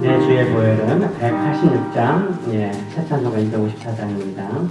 내 주의 보혈은 186장, 새 찬송가 254장입니다.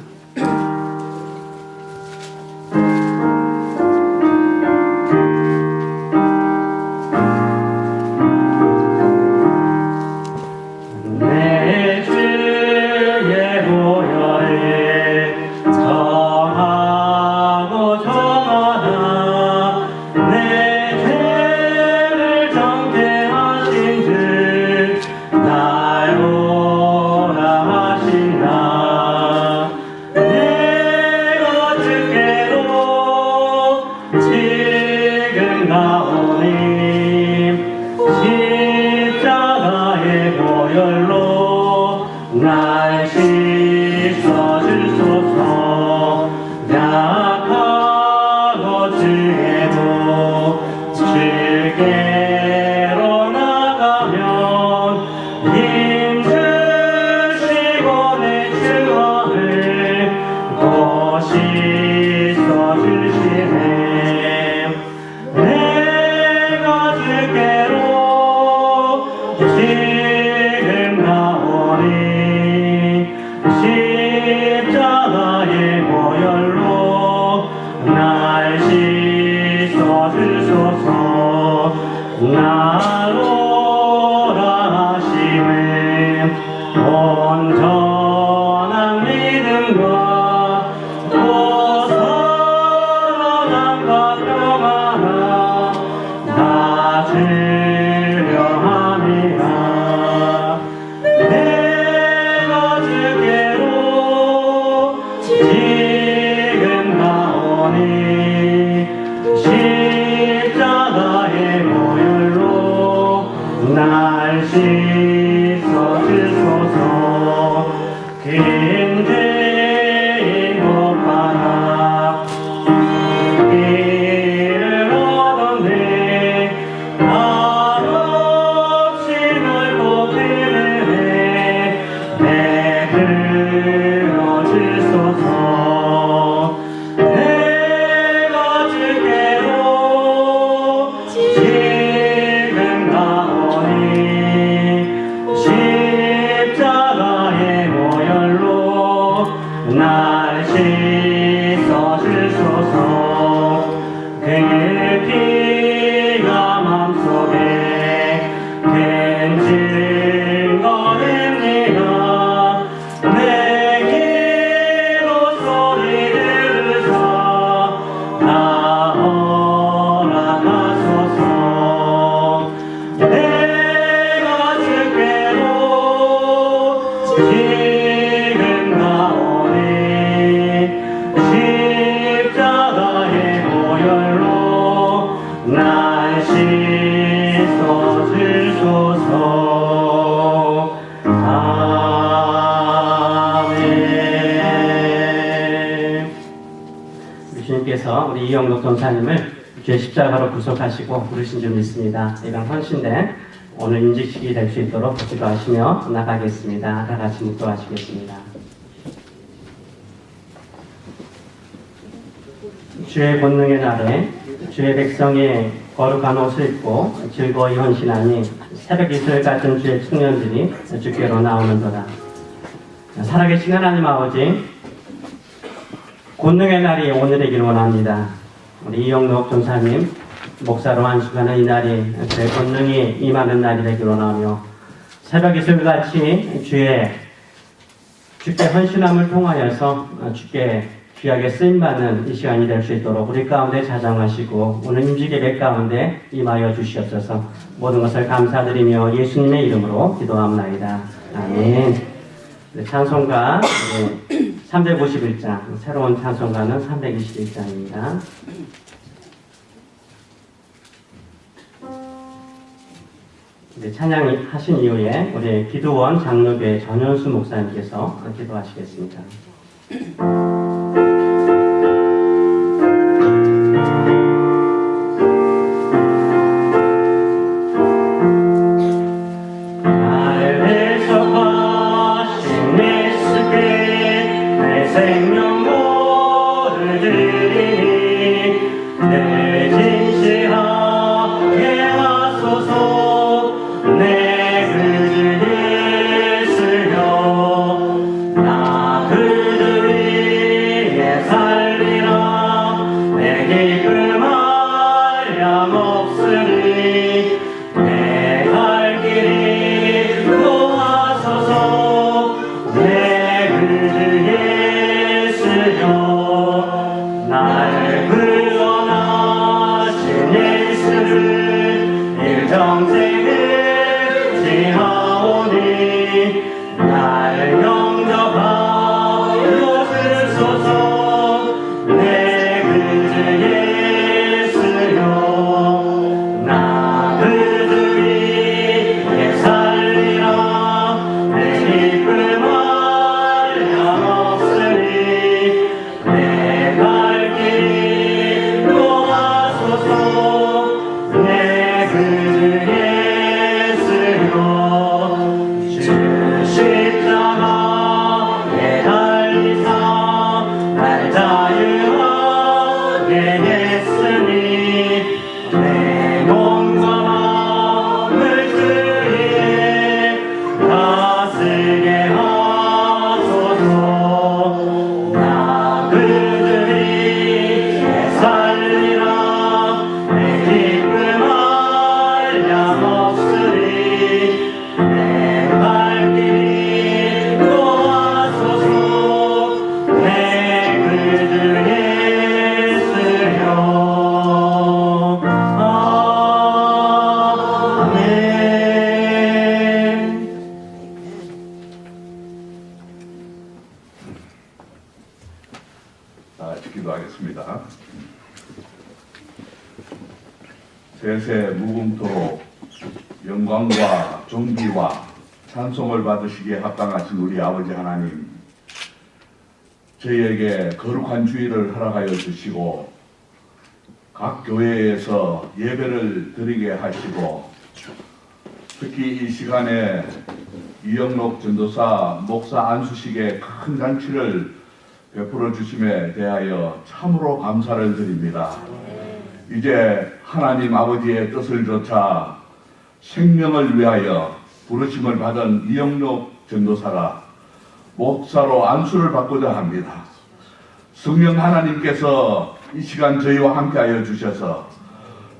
주님께서 우리 이영록 전사님을 주의 십자가로 구속하시고 부르신 줄 믿습니다. 이런 헌신된 오늘 인직식이 될 수 있도록 기도하시며 나가겠습니다. 다 같이 묵도하시겠습니다. 주의 권능의 날에 주의 백성이 거룩한 옷을 입고 즐거이 헌신하니 새벽 이슬 같은 주의 청년들이 주께로 나오는도다. 살아계신 하나님 아버지, 권능의 날이 오늘이길 원합니다. 우리 이영록 전사님 목사로 안수하는 이 날이 주의 권능이 임하는 날이 되길 원하며 새벽 이슬같이 주께 헌신함을 통하여서 주께 귀하게 쓰임받는 이 시간이 될 수 있도록 우리 가운데 자정하시고 오늘 임직예배 가운데 임하여 주시옵소서. 모든 것을 감사드리며 예수님의 이름으로 기도합나이다. 아멘. 찬송가 351장, 새로운 찬송가는 321장입니다. 찬양 하신 이후에 우리 기도원 장로교회 전현수 목사님께서 기도하시겠습니다. 내 그들이 세세 무궁토록 영광과 존귀와 찬송을 받으시기에 합당하신 우리 아버지 하나님, 저희에게 거룩한 주일을 허락하여 주시고 각 교회에서 예배를 드리게 하시고, 특히 이 시간에 이영록 전도사 목사 안수식의 큰 잔치를 베풀어 주심에 대하여 참으로 감사를 드립니다. 이제 하나님 아버지의 뜻을 좇아 생명을 위하여 부르심을 받은 이영록 전도사가 목사로 안수를 받고자 합니다. 성령 하나님께서 이 시간 저희와 함께하여 주셔서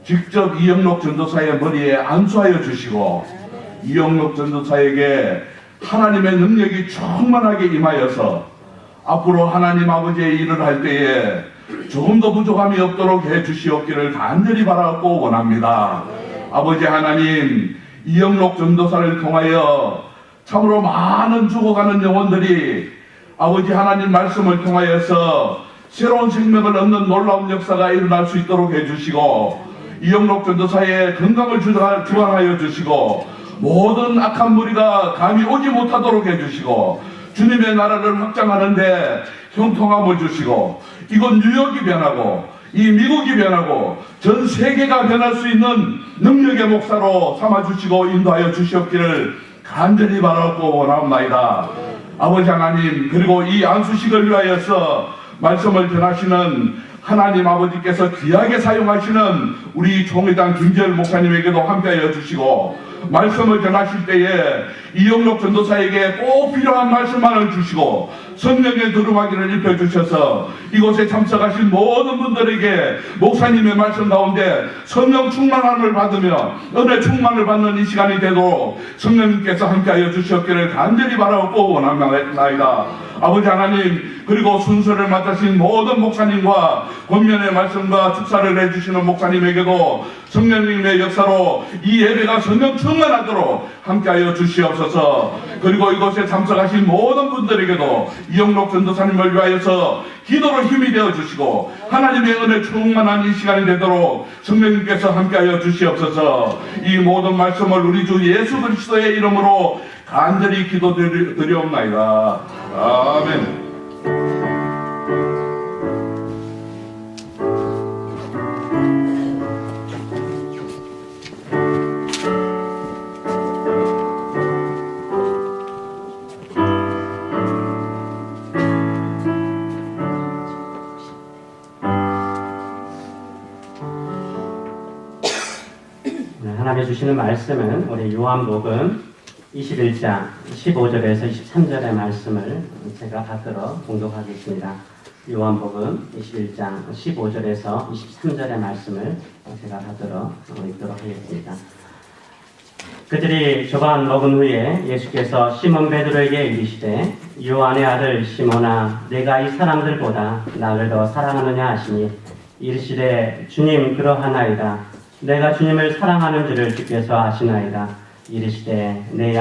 직접 이영록 전도사의 머리에 안수하여 주시고, 이영록 전도사에게 하나님의 능력이 충만하게 임하여서 앞으로 하나님 아버지의 일을 할 때에 조금도 부족함이 없도록 해 주시옵기를 간절히 바라고 원합니다. 아버지 하나님, 이영록 전도사를 통하여 참으로 많은 죽어가는 영혼들이 아버지 하나님 말씀을 통하여서 새로운 생명을 얻는 놀라운 역사가 일어날 수 있도록 해주시고, 이영록 전도사의 건강을 주관하여 주시고, 모든 악한 무리가 감히 오지 못하도록 해주시고, 주님의 나라를 확장하는데 형통함을 주시고, 이곳 뉴욕이 변하고 이 미국이 변하고 전 세계가 변할 수 있는 능력의 목사로 삼아주시고 인도하여 주시옵기를 간절히 바라고 원합니다. 아버지 하나님, 그리고 이 안수식을 위하여서 말씀을 전하시는 하나님 아버지께서 귀하게 사용하시는 우리 종의당 김재열 목사님에게도 함께하여 주시고, 말씀을 전하실 때에 이영록 전도사에게 꼭 필요한 말씀만을 주시고 성령의 두루마기를 입혀주셔서 이곳에 참석하신 모든 분들에게 목사님의 말씀 가운데 성령 충만함을 받으며 은혜 충만을 받는 이 시간이 되도록 성령님께서 함께하여 주시옵기를 간절히 바라고 원합니다. 아버지 하나님, 그리고 순서를 맡으신 모든 목사님과 권면의 말씀과 축사를 해주시는 목사님에게도 성령님의 역사로 이 예배가 성령 충만하도록 함께하여 주시옵소서. 그리고 이곳에 참석하신 모든 분들에게도 이영록 전도사님을 위하여서 기도로 힘이 되어 주시고 하나님의 은혜 충만한 이 시간이 되도록 성령님께서 함께하여 주시옵소서. 이 모든 말씀을 우리 주 예수 그리스도의 이름으로 간절히 기도드리옵나이다. 아멘. 하나님의 주시는 말씀은 우리 요한복음 21장 15절에서 23절의 말씀을 제가 받들어 봉독하겠습니다. 요한복음 21장 15절에서 23절의 말씀을 제가 받들어 읽도록 하겠습니다. 그들이 조반 먹은 후에 예수께서 시몬 베드로에게 이르시되, 요한의 아들 시몬아, 내가 이 사람들보다 나를 더 사랑하느냐 하시니, 이르시되 주님 그러하나이다. 내가 주님을 사랑하는 줄을 주께서 아시나이다. 이르시되 내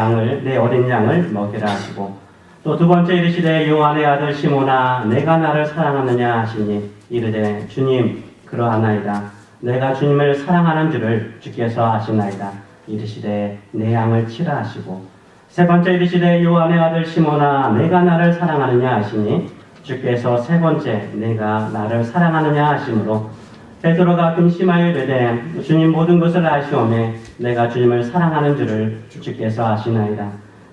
어린 양을 먹이라 하시고, 또 두 번째 이르시되 요한의 아들 시몬아, 내가 나를 사랑하느냐 하시니, 이르되 주님 그러하나이다. 내가 주님을 사랑하는 줄을 주께서 아시나이다. 이르시되 내 양을 치라 하시고, 세 번째 이르시되 요한의 아들 시몬아, 내가 나를 사랑하느냐 하시니, 주께서 세 번째 내가 나를 사랑하느냐 하시므로 베드로가 근심하여 이르되, 주님 모든 것을 아시오매 내가 주님을 사랑하는 줄을 주께서 아시나이다.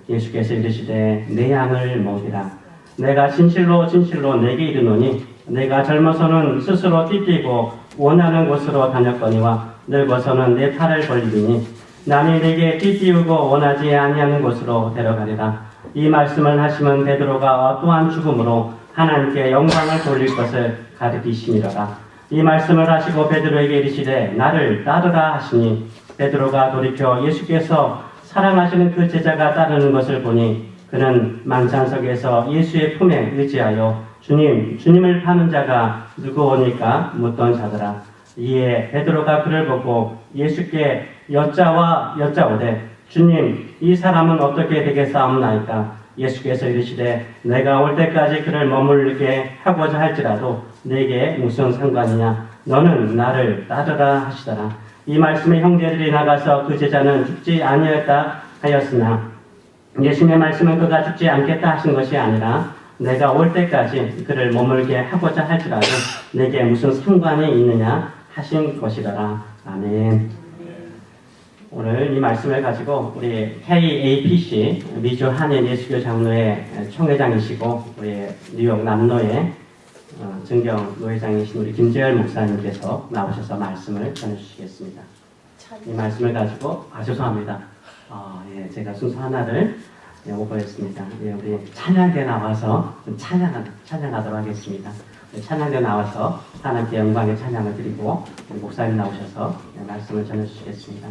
예수께서 이르시되 내 양을 먹이라. 내가 진실로 진실로 내게 이르노니, 내가 젊어서는 스스로 띠띠고 원하는 곳으로 다녔거니와 늙어서는 내 팔을 벌리니 남이 내게 띠띠우고 원하지 아니하는 곳으로 데려가리라. 이 말씀을 하시면 베드로가 어떠한 죽음으로 하나님께 영광을 돌릴 것을 가르치시니라. 이 말씀을 하시고 베드로에게 이르시되 나를 따르라 하시니, 베드로가 돌이켜 예수께서 사랑하시는 그 제자가 따르는 것을 보니 그는 만찬석에서 예수의 품에 의지하여 주님을 파는 자가 누구오니까 묻던 자더라. 이에 베드로가 그를 보고 예수께 여짜오되, 주님, 이 사람은 어떻게 되겠사옵나이까? 예수께서 이르시되 내가 올 때까지 그를 머물게 하고자 할지라도 내게 무슨 상관이냐? 너는 나를 따르라 하시더라. 이 말씀에 형제들이 나가서 그 제자는 죽지 아니하였다 하였으나 예수님의 말씀은 그가 죽지 않겠다 하신 것이 아니라 내가 올 때까지 그를 머물게 하고자 할지라도 내게 무슨 상관이 있느냐 하신 것이더라. 아멘. 오늘 이 말씀을 가지고 우리 KAPC 미주 한인 예수교 장로회 총회장이시고 우리 뉴욕 남로의 정경 노회장이신 우리 김재열 목사님께서 나오셔서 말씀을 전해주시겠습니다. 이 말씀을 가지고 죄송합니다. 예, 제가 순서 하나를 오버했습니다. 예, 우리 찬양대 나와서 좀 찬양하도록 하겠습니다. 찬양대 나와서 하나님께 영광의 찬양을 드리고 우리 목사님 나오셔서 말씀을 전해주시겠습니다.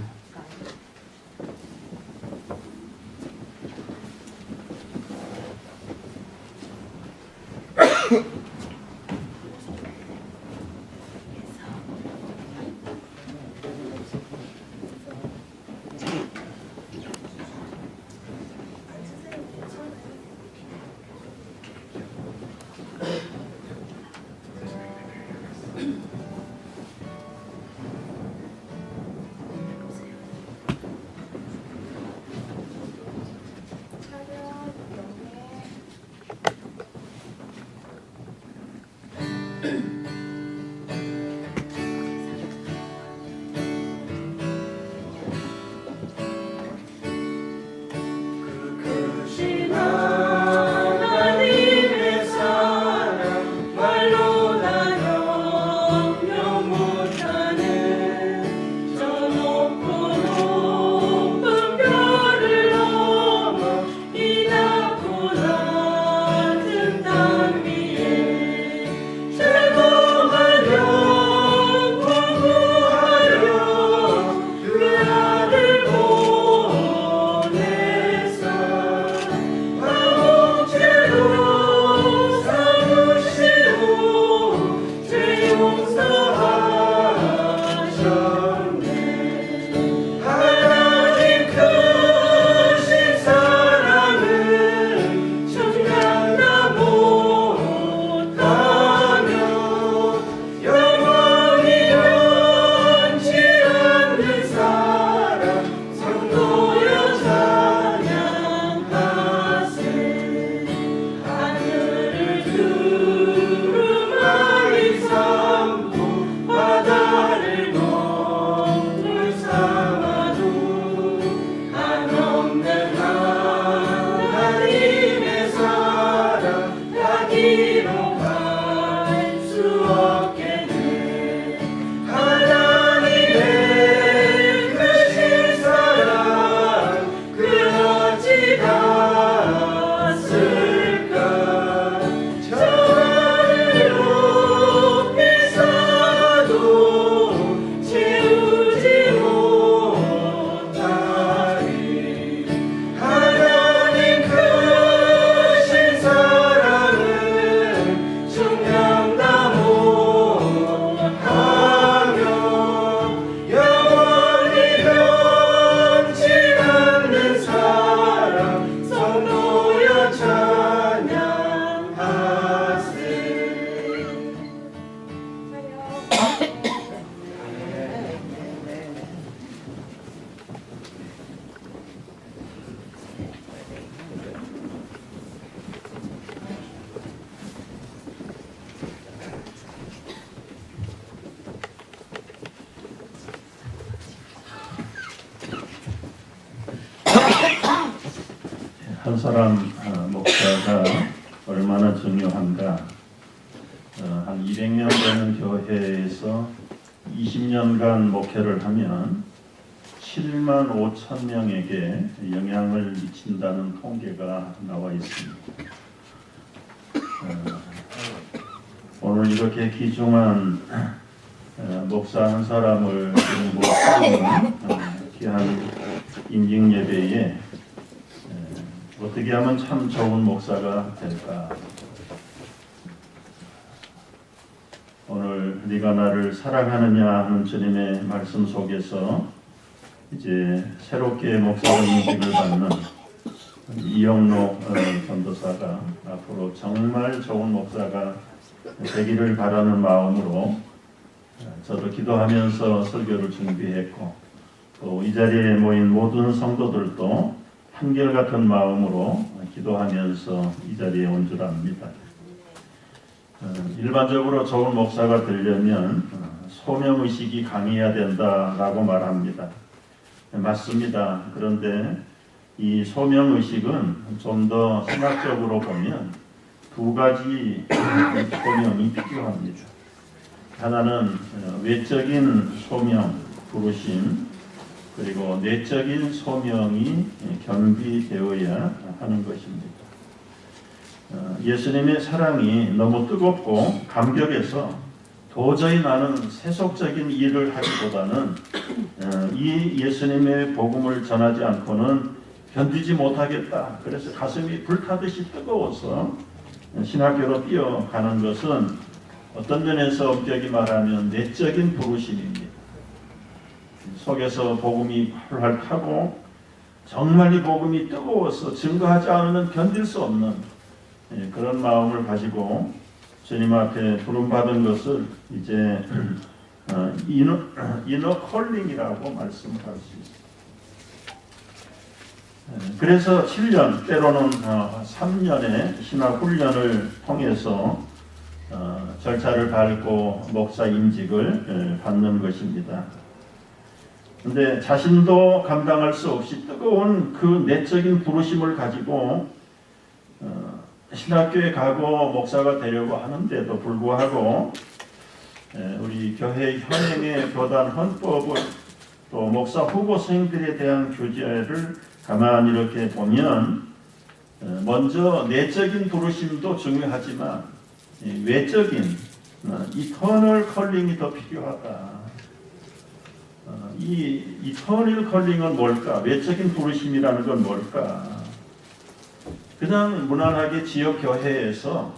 한 사람 목사가 얼마나 중요한가. 한 200년 되는 교회에서 20년간 목회를 하면 7만 5천 명에게 영향을 미친다는 통계가 나와 있습니다. 오늘 이렇게 귀중한 목사 한 사람을 모시는 귀한 임직 예배에 어떻게 하면 참 좋은 목사가 될까? 오늘 네가 나를 사랑하느냐 하는 주님의 말씀 속에서 이제 새롭게 목사 임직을 받는 이영록 전도사가 앞으로 정말 좋은 목사가 되기를 바라는 마음으로 저도 기도하면서 설교를 준비했고 또 이 자리에 모인 모든 성도들도 한결같은 마음으로 기도하면서 이 자리에 온 줄 압니다. 일반적으로 좋은 목사가 되려면 소명의식이 강해야 된다라고 말합니다. 맞습니다. 그런데 이 소명의식은 좀 더 신학적으로 보면 두 가지 소명이 필요합니다. 하나는 외적인 소명, 부르심, 그리고 내적인 소명이 겸비되어야 하는 것입니다. 예수님의 사랑이 너무 뜨겁고 감격해서 도저히 나는 세속적인 일을 하기보다는 이 예수님의 복음을 전하지 않고는 견디지 못하겠다. 그래서 가슴이 불타듯이 뜨거워서 신학교로 뛰어가는 것은 어떤 면에서 엄격히 말하면 내적인 부르심입니다. 속에서 복음이 활활 타고 정말 이 복음이 뜨거워서 증거하지 않으면 견딜 수 없는 그런 마음을 가지고 주님 앞에 부름받은 것을 이제 이너 컬링이라고 말씀할 수 있습니다. 그래서 7년 때로는 3년의 신학 훈련을 통해서 절차를 밟고 목사 임직을 받는 것입니다. 근데 자신도 감당할 수 없이 뜨거운 그 내적인 부르심을 가지고 신학교에 가고 목사가 되려고 하는데도 불구하고 우리 교회 현행의 교단 헌법을 또 목사 후보생들에 대한 교제를 가만히 이렇게 보면 먼저 내적인 부르심도 중요하지만 외적인 이터널 컬링이 더 필요하다. 이 이터널 컬링은 뭘까? 외적인 부르심이라는 건 뭘까? 그냥 무난하게 지역 교회에서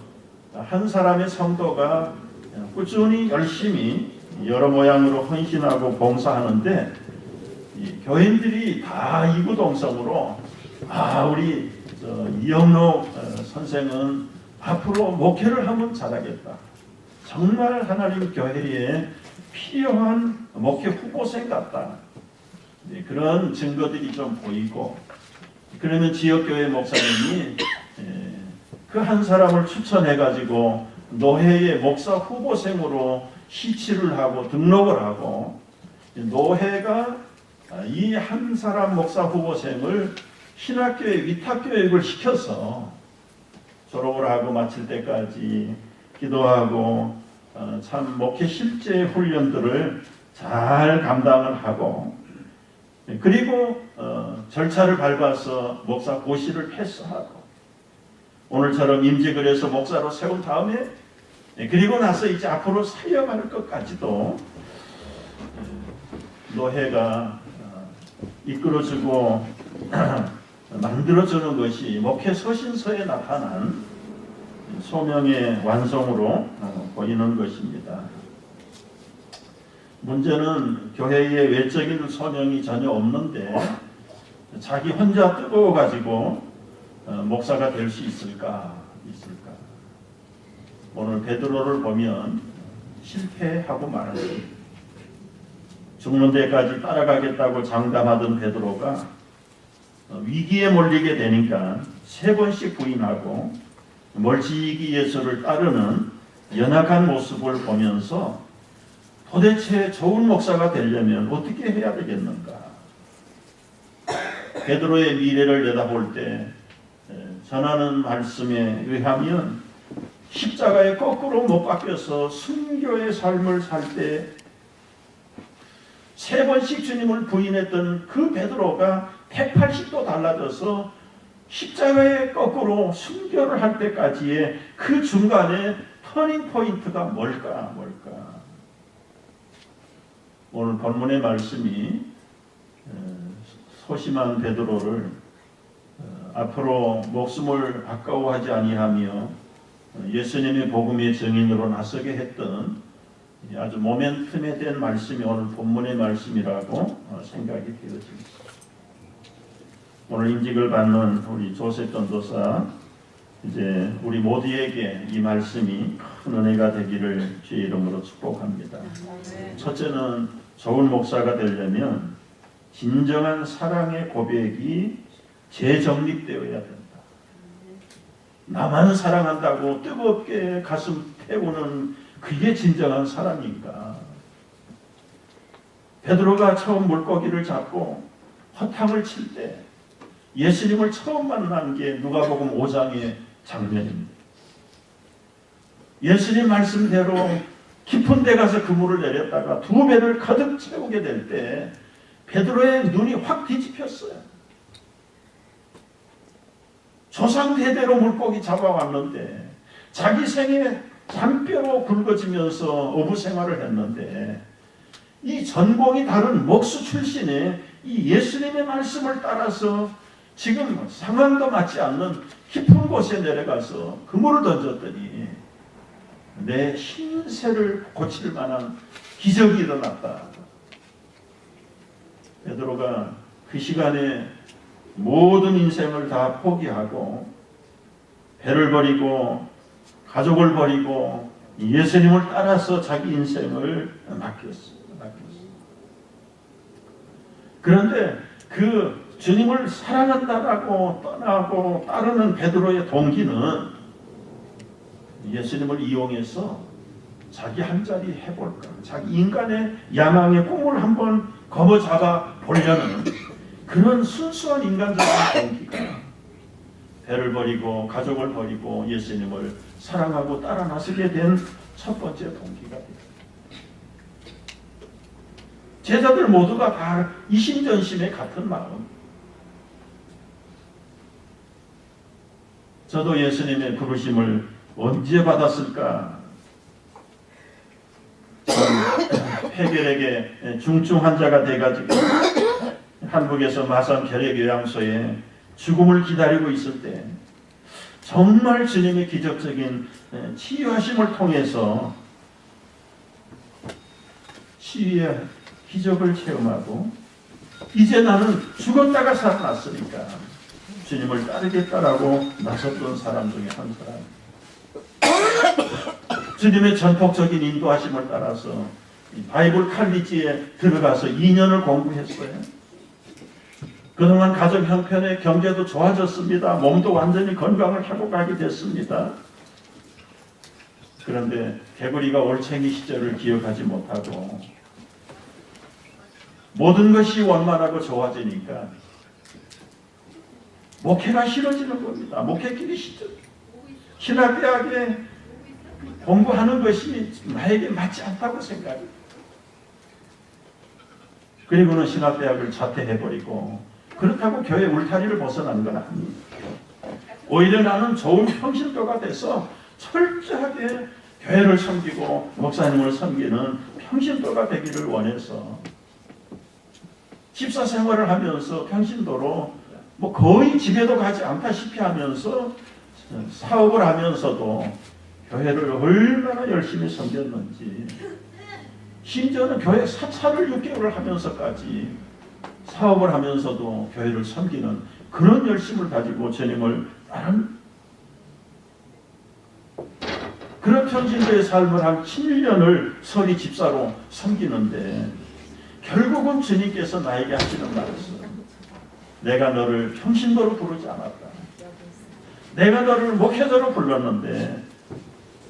한 사람의 성도가 꾸준히 열심히 여러 모양으로 헌신하고 봉사하는데 교인들이 다 이구동성으로 우리 이영록 선생은 앞으로 목회를 하면 잘하겠다. 정말 하나님 교회에 필요한 목회 후보생 같다. 그런 증거들이 좀 보이고 그러면 지역교회 목사님이 그 한 사람을 추천해가지고 노회의 목사 후보생으로 시치를 하고 등록을 하고 노회가 이 한 사람 목사 후보생을 신학교에 위탁교육을 시켜서 졸업을 하고 마칠 때까지 기도하고 참 목회 실제 훈련들을 잘 감당을 하고 그리고 절차를 밟아서 목사 고시를 패스하고 오늘처럼 임직을 해서 목사로 세운 다음에 그리고 나서 이제 앞으로 사역할 것까지도 노회가 이끌어주고 만들어주는 것이 목회 서신서에 나타난 소명의 완성으로 보이는 것입니다. 문제는 교회의 외적인 소명이 전혀 없는데 자기 혼자 뜨거워가지고 목사가 될 수 있을까? 오늘 베드로를 보면 실패하고 말았습니다. 죽는 데까지 따라가겠다고 장담하던 베드로가 위기에 몰리게 되니까 3번씩 부인하고 멀찍이 예수를 따르는 연약한 모습을 보면서 도대체 좋은 목사가 되려면 어떻게 해야 되겠는가? 베드로의 미래를 내다볼 때 전하는 말씀에 의하면 십자가에 거꾸로 못 박혀서 순교의 삶을 살 때 3번씩 주님을 부인했던 그 베드로가 180도 달라져서 십자가에 거꾸로 순교를 할 때까지의 그 중간에 터닝 포인트가 뭘까? 오늘 본문의 말씀이 소심한 베드로를 앞으로 목숨을 아까워하지 아니하며 예수님의 복음의 증인으로 나서게 했던 아주 모멘텀에 대한 말씀이 오늘 본문의 말씀이라고 생각이 되어집니다. 오늘 임직을 받는 우리 조셉 전도사 이제 우리 모두에게 이 말씀이 큰 은혜가 되기를 주의 이름으로 축복합니다. 첫째는 좋은 목사가 되려면 진정한 사랑의 고백이 재정립되어야 된다. 나만 사랑한다고 뜨겁게 가슴 태우는 그게 진정한 사랑인가? 베드로가 처음 물고기를 잡고 허탕을 칠 때 예수님을 처음 만난 게 누가복음 5장의 장면입니다. 예수님 말씀대로 깊은 데 가서 그물을 내렸다가 두 배를 가득 채우게 될 때 베드로의 눈이 확 뒤집혔어요. 조상 대대로 물고기 잡아왔는데 자기 생에 잔뼈로 굵어지면서 어부 생활을 했는데 이 전공이 다른 목수 출신의 이 예수님의 말씀을 따라서 지금 상황도 맞지 않는 깊은 곳에 내려가서 그물을 던졌더니 내 신세를 고칠 만한 기적이 일어났다. 베드로가 그 시간에 모든 인생을 다 포기하고 배를 버리고 가족을 버리고 예수님을 따라서 자기 인생을 맡겼어. 그런데 그 주님을 사랑한다라고 떠나고 따르는 베드로의 동기는 예수님을 이용해서 자기 한 자리 해볼까, 자기 인간의 야망의 꿈을 한번 거머잡아 보려는 그런 순수한 인간적인 동기가 배를 버리고 가족을 버리고 예수님을 사랑하고 따라 나서게 된 첫 번째 동기가 됩니다. 제자들 모두가 다 이심전심의 같은 마음. 저도 예수님의 부르심을 언제 받았을까? 폐결핵의 중증 환자가 돼가지고 한국에서 마산 결핵요양소에 죽음을 기다리고 있을 때 정말 주님의 기적적인 치유하심을 통해서 치유의 기적을 체험하고 이제 나는 죽었다가 살아났으니까 주님을 따르겠다라고 나섰던 사람 중에 한 사람. 주님의 전폭적인 인도하심을 따라서 바이블 칼리지에 들어가서 2년을 공부했어요. 그동안 가정 형편의 경제도 좋아졌습니다. 몸도 완전히 건강을 회복하게 됐습니다. 그런데 개구리가 올챙이 시절을 기억하지 못하고 모든 것이 원만하고 좋아지니까 목회가 싫어지는 겁니다. 목회길이 싫어. 신학대학에 공부하는 것이 나에게 맞지 않다고 생각해요. 그리고는 신학대학을 자퇴해버리고 그렇다고 교회 울타리를 벗어나는 건 아닙니다. 오히려 나는 좋은 평신도가 돼서 철저하게 교회를 섬기고 목사님을 섬기는 평신도가 되기를 원해서 집사 생활을 하면서 평신도로 뭐 거의 집에도 가지 않다시피 하면서 사업을 하면서도 교회를 얼마나 열심히 섬겼는지, 심지어는 교회 사찰을 6개월을 하면서까지 사업을 하면서도 교회를 섬기는 그런 열심을 가지고 주님을 따른 그런 평신도의 삶을 한 7년을 서리 집사로 섬기는데 결국은 주님께서 나에게 하시는 말씀, 내가 너를 평신도로 부르지 않았다. 내가 너를 목회자로 불렀는데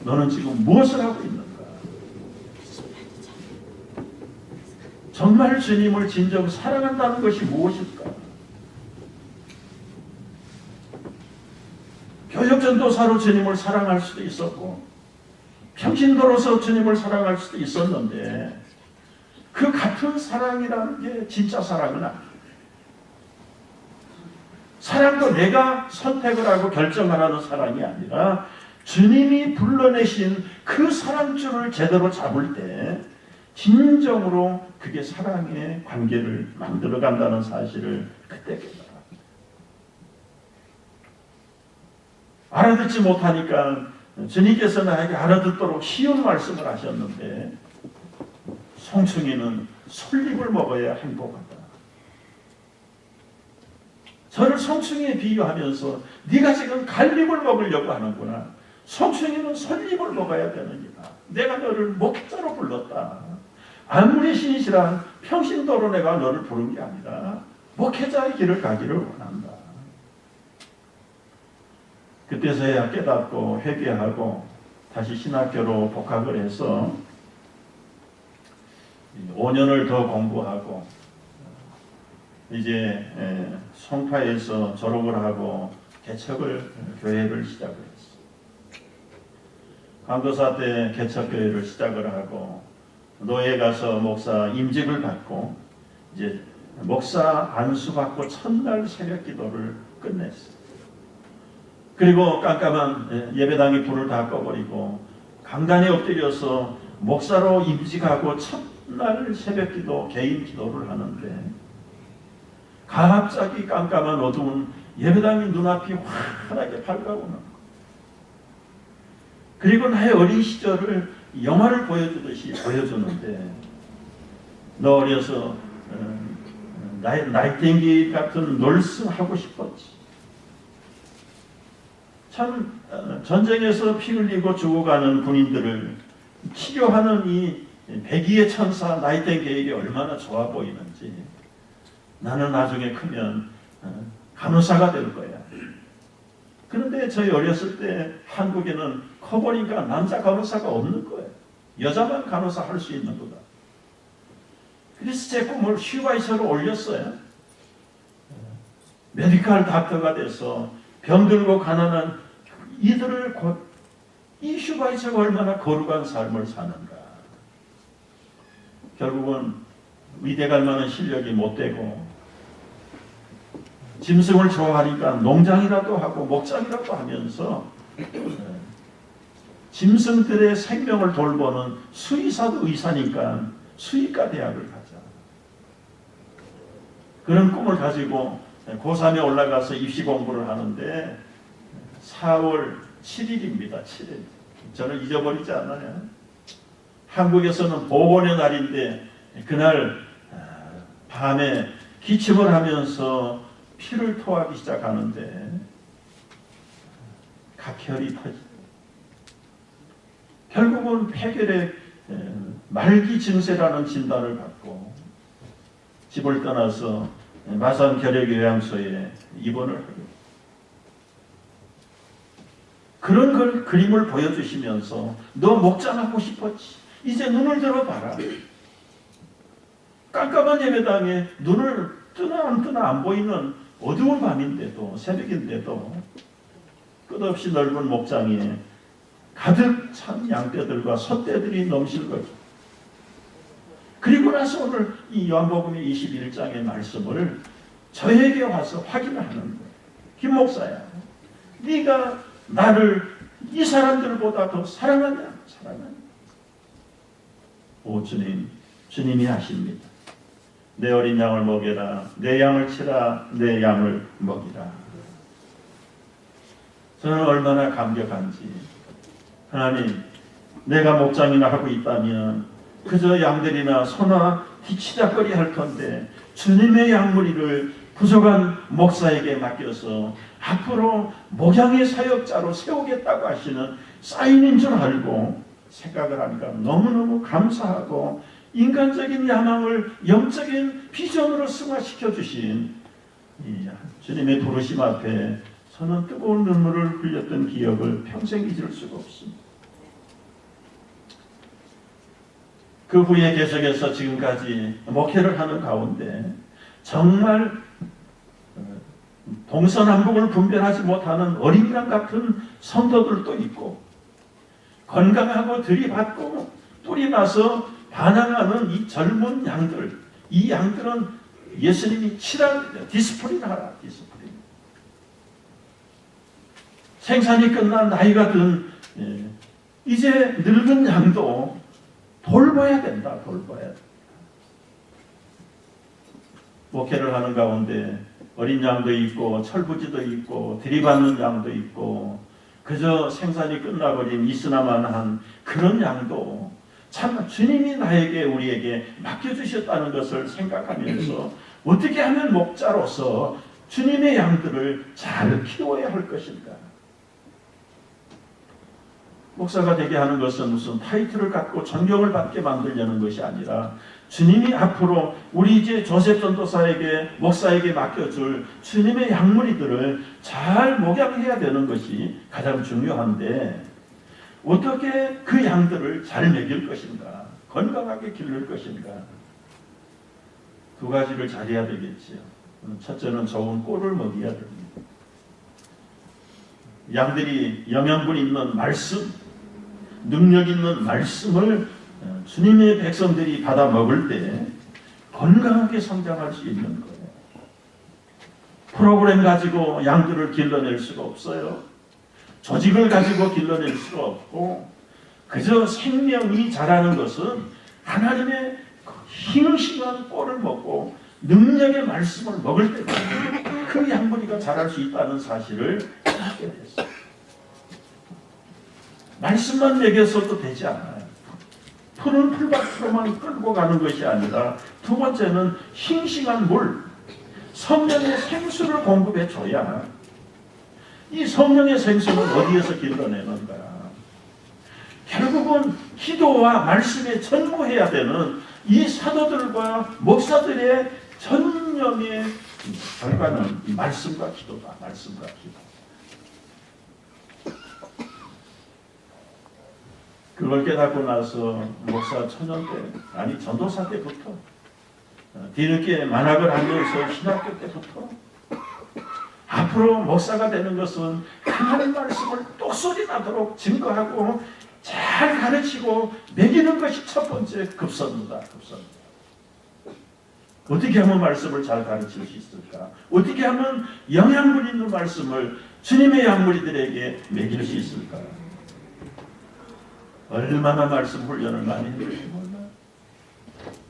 너는 지금 무엇을 하고 있는가? 정말 주님을 진정 사랑한다는 것이 무엇일까? 교역전도사로 주님을 사랑할 수도 있었고 평신도로서 주님을 사랑할 수도 있었는데 그 같은 사랑이라는 게 진짜 사랑은 아니에요. 사랑도 내가 선택을 하고 결정하라는 사랑이 아니라 주님이 불러내신 그 사랑줄을 제대로 잡을 때 진정으로 그게 사랑의 관계를 만들어간다는 사실을 그때 깨달았다. 알아듣지 못하니까 주님께서 나에게 알아듣도록 쉬운 말씀을 하셨는데 송충이는 솔잎을 먹어야 행복하다. 저를 송충이에 비유하면서 네가 지금 갈림을 먹으려고 하는구나. 송충이는 솔잎을 먹어야 되느니라. 내가 너를 목자로 불렀다. 아무리 신실한 평신도로 내가 너를 부른 게 아니라 목회자의 길을 가기를 원한다. 그때서야 깨닫고 회개하고 다시 신학교로 복학을 해서 5년을 더 공부하고 이제 송파에서 졸업을 하고 개척을 교회를 시작을 했어. 강도사 때 개척교회를 시작을 하고 노예 가서 목사 임직을 받고 이제 목사 안수 받고 첫날 새벽 기도를 끝냈어. 그리고 깜깜한 예배당의 불을 다 꺼버리고 강단에 엎드려서 목사로 임직하고 첫날 새벽 기도 개인 기도를 하는데 갑자기 깜깜한 어두운 예배당의 눈앞이 환하게 밝아오는 거예요. 그리고 나의 어린 시절을 영화를 보여주듯이 보여주는데 너 어려서 나이팅게일 같은 놀스 하고 싶었지. 참 전쟁에서 피 흘리고 죽어가는 군인들을 치료하는 이 백의의 천사 나이팅게일이 얼마나 좋아 보이는지 나는 나중에 크면 간호사가 될 거야. 그런데 저희 어렸을 때 한국에는 커보니까 남자 간호사가 없는 거예요. 여자만 간호사 할 수 있는 거다. 그래서 제 꿈을 슈바이처로 올렸어요. 메디컬 닥터가 돼서 병들고 가난한 이들을 이 슈바이처가 얼마나 거룩한 삶을 사는가. 결국은 의대 갈 만한 실력이 못 되고 짐승을 좋아하니까 농장이라도 하고 목장이라도 하면서 짐승들의 생명을 돌보는 수의사도 의사니까 수의과 대학을 가자. 그런 꿈을 가지고 고3에 올라가서 입시 공부를 하는데 4월 7일입니다. 7일. 저는 잊어버리지 않아요. 한국에서는 보건의 날인데 그날 밤에 기침을 하면서 피를 토하기 시작하는데 각혈이 터지고 결국은 폐결의 말기 증세라는 진단을 받고 집을 떠나서 마산 결핵요양소에 입원을 하게 됩니다. 그런 걸 그림을 보여주시면서 너 목장하고 싶었지. 이제 눈을 들어봐라. 깜깜한 예배당에 눈을 뜨나 안 뜨나 안 보이는 어두운 밤인데도 새벽인데도 끝없이 넓은 목장에 가득 찬 양떼들과 소떼들이 넘실 거죠. 그리고 나서 오늘 이 요한복음 21장의 말씀을 저에게 와서 확인하는 거예요. 김 목사야, 네가 나를 이 사람들보다 더 사랑하냐? 사랑하냐? 오 주님, 주님이 하십니다. 내 어린 양을 먹여라. 내 양을 치라. 내 양을 먹이라. 저는 얼마나 감격한지. 하나님, 내가 목장이나 하고 있다면 그저 양들이나 소나 뒤치다거리 할 건데 주님의 양무리를 부족한 목사에게 맡겨서 앞으로 목양의 사역자로 세우겠다고 하시는 사인인 줄 알고 생각을 하니까 너무너무 감사하고 인간적인 야망을 영적인 비전으로 승화시켜 주신 주님의 부르심 앞에 저는 뜨거운 눈물을 흘렸던 기억을 평생 잊을 수가 없습니다. 그 후에 계속해서 지금까지 목회를 하는 가운데 정말 동서남북을 분별하지 못하는 어린 양 같은 성도들도 있고 건강하고 들이받고 뿔이 나서 반항하는 이 젊은 양들, 이 양들은 예수님이 치라, 디스플린 하라, 디스플린. 생산이 끝난 나이가 든 이제 늙은 양도 돌봐야 된다, 돌봐야 된다. 목회를 하는 가운데 어린 양도 있고 철부지도 있고 들이받는 양도 있고 그저 생산이 끝나버린 이스나만한 그런 양도 참 주님이 나에게 우리에게 맡겨주셨다는 것을 생각하면서 어떻게 하면 목자로서 주님의 양들을 잘 키워야 할 것인가? 목사가 되게 하는 것은 무슨 타이틀을 갖고 존경을 받게 만들려는 것이 아니라 주님이 앞으로 우리 이제 조셉 전도사에게 목사에게 맡겨줄 주님의 양무리들을 잘 목양해야 되는 것이 가장 중요한데 어떻게 그 양들을 잘 먹일 것인가? 건강하게 기를 것인가? 두 가지를 잘해야 되겠지요. 첫째는 좋은 꼴을 먹여야 됩니다. 양들이 영양분 있는 말씀, 능력 있는 말씀을 주님의 백성들이 받아 먹을 때 건강하게 성장할 수 있는 거예요. 프로그램 가지고 양들을 길러낼 수가 없어요. 조직을 가지고 길러낼 수가 없고 그저 생명이 자라는 것은 하나님의 싱싱한 꼴을 먹고 능력의 말씀을 먹을 때까지 그 양무리가 자랄 수 있다는 사실을 알게 됐어요. 말씀만 먹여서도 되지 않아요. 푸른 풀밭으로만 끌고 가는 것이 아니라 두 번째는 싱싱한 물, 성령의 생수를 공급해 줘야 이 성령의 생수는 어디에서 길러내는가? 결국은 기도와 말씀에 전무해야 되는 이 사도들과 목사들의 전념의 결과는 이 말씀과 기도다. 말씀과 기도. 그걸 깨닫고 나서 목사 천년 때, 아니 전도사 때부터 뒤늦게 만학을 하면서 신학교 때부터 앞으로 목사가 되는 것은 하나님 말씀을 똑소리 나도록 증거하고 잘 가르치고 먹이는 것이 첫 번째 급선무다. 급선무. 어떻게 하면 말씀을 잘 가르칠 수 있을까? 어떻게 하면 영양분 있는 말씀을 주님의 양무리들에게 먹일 수 있을까? 얼마나 말씀 훈련을 많이 했는지 몰라요.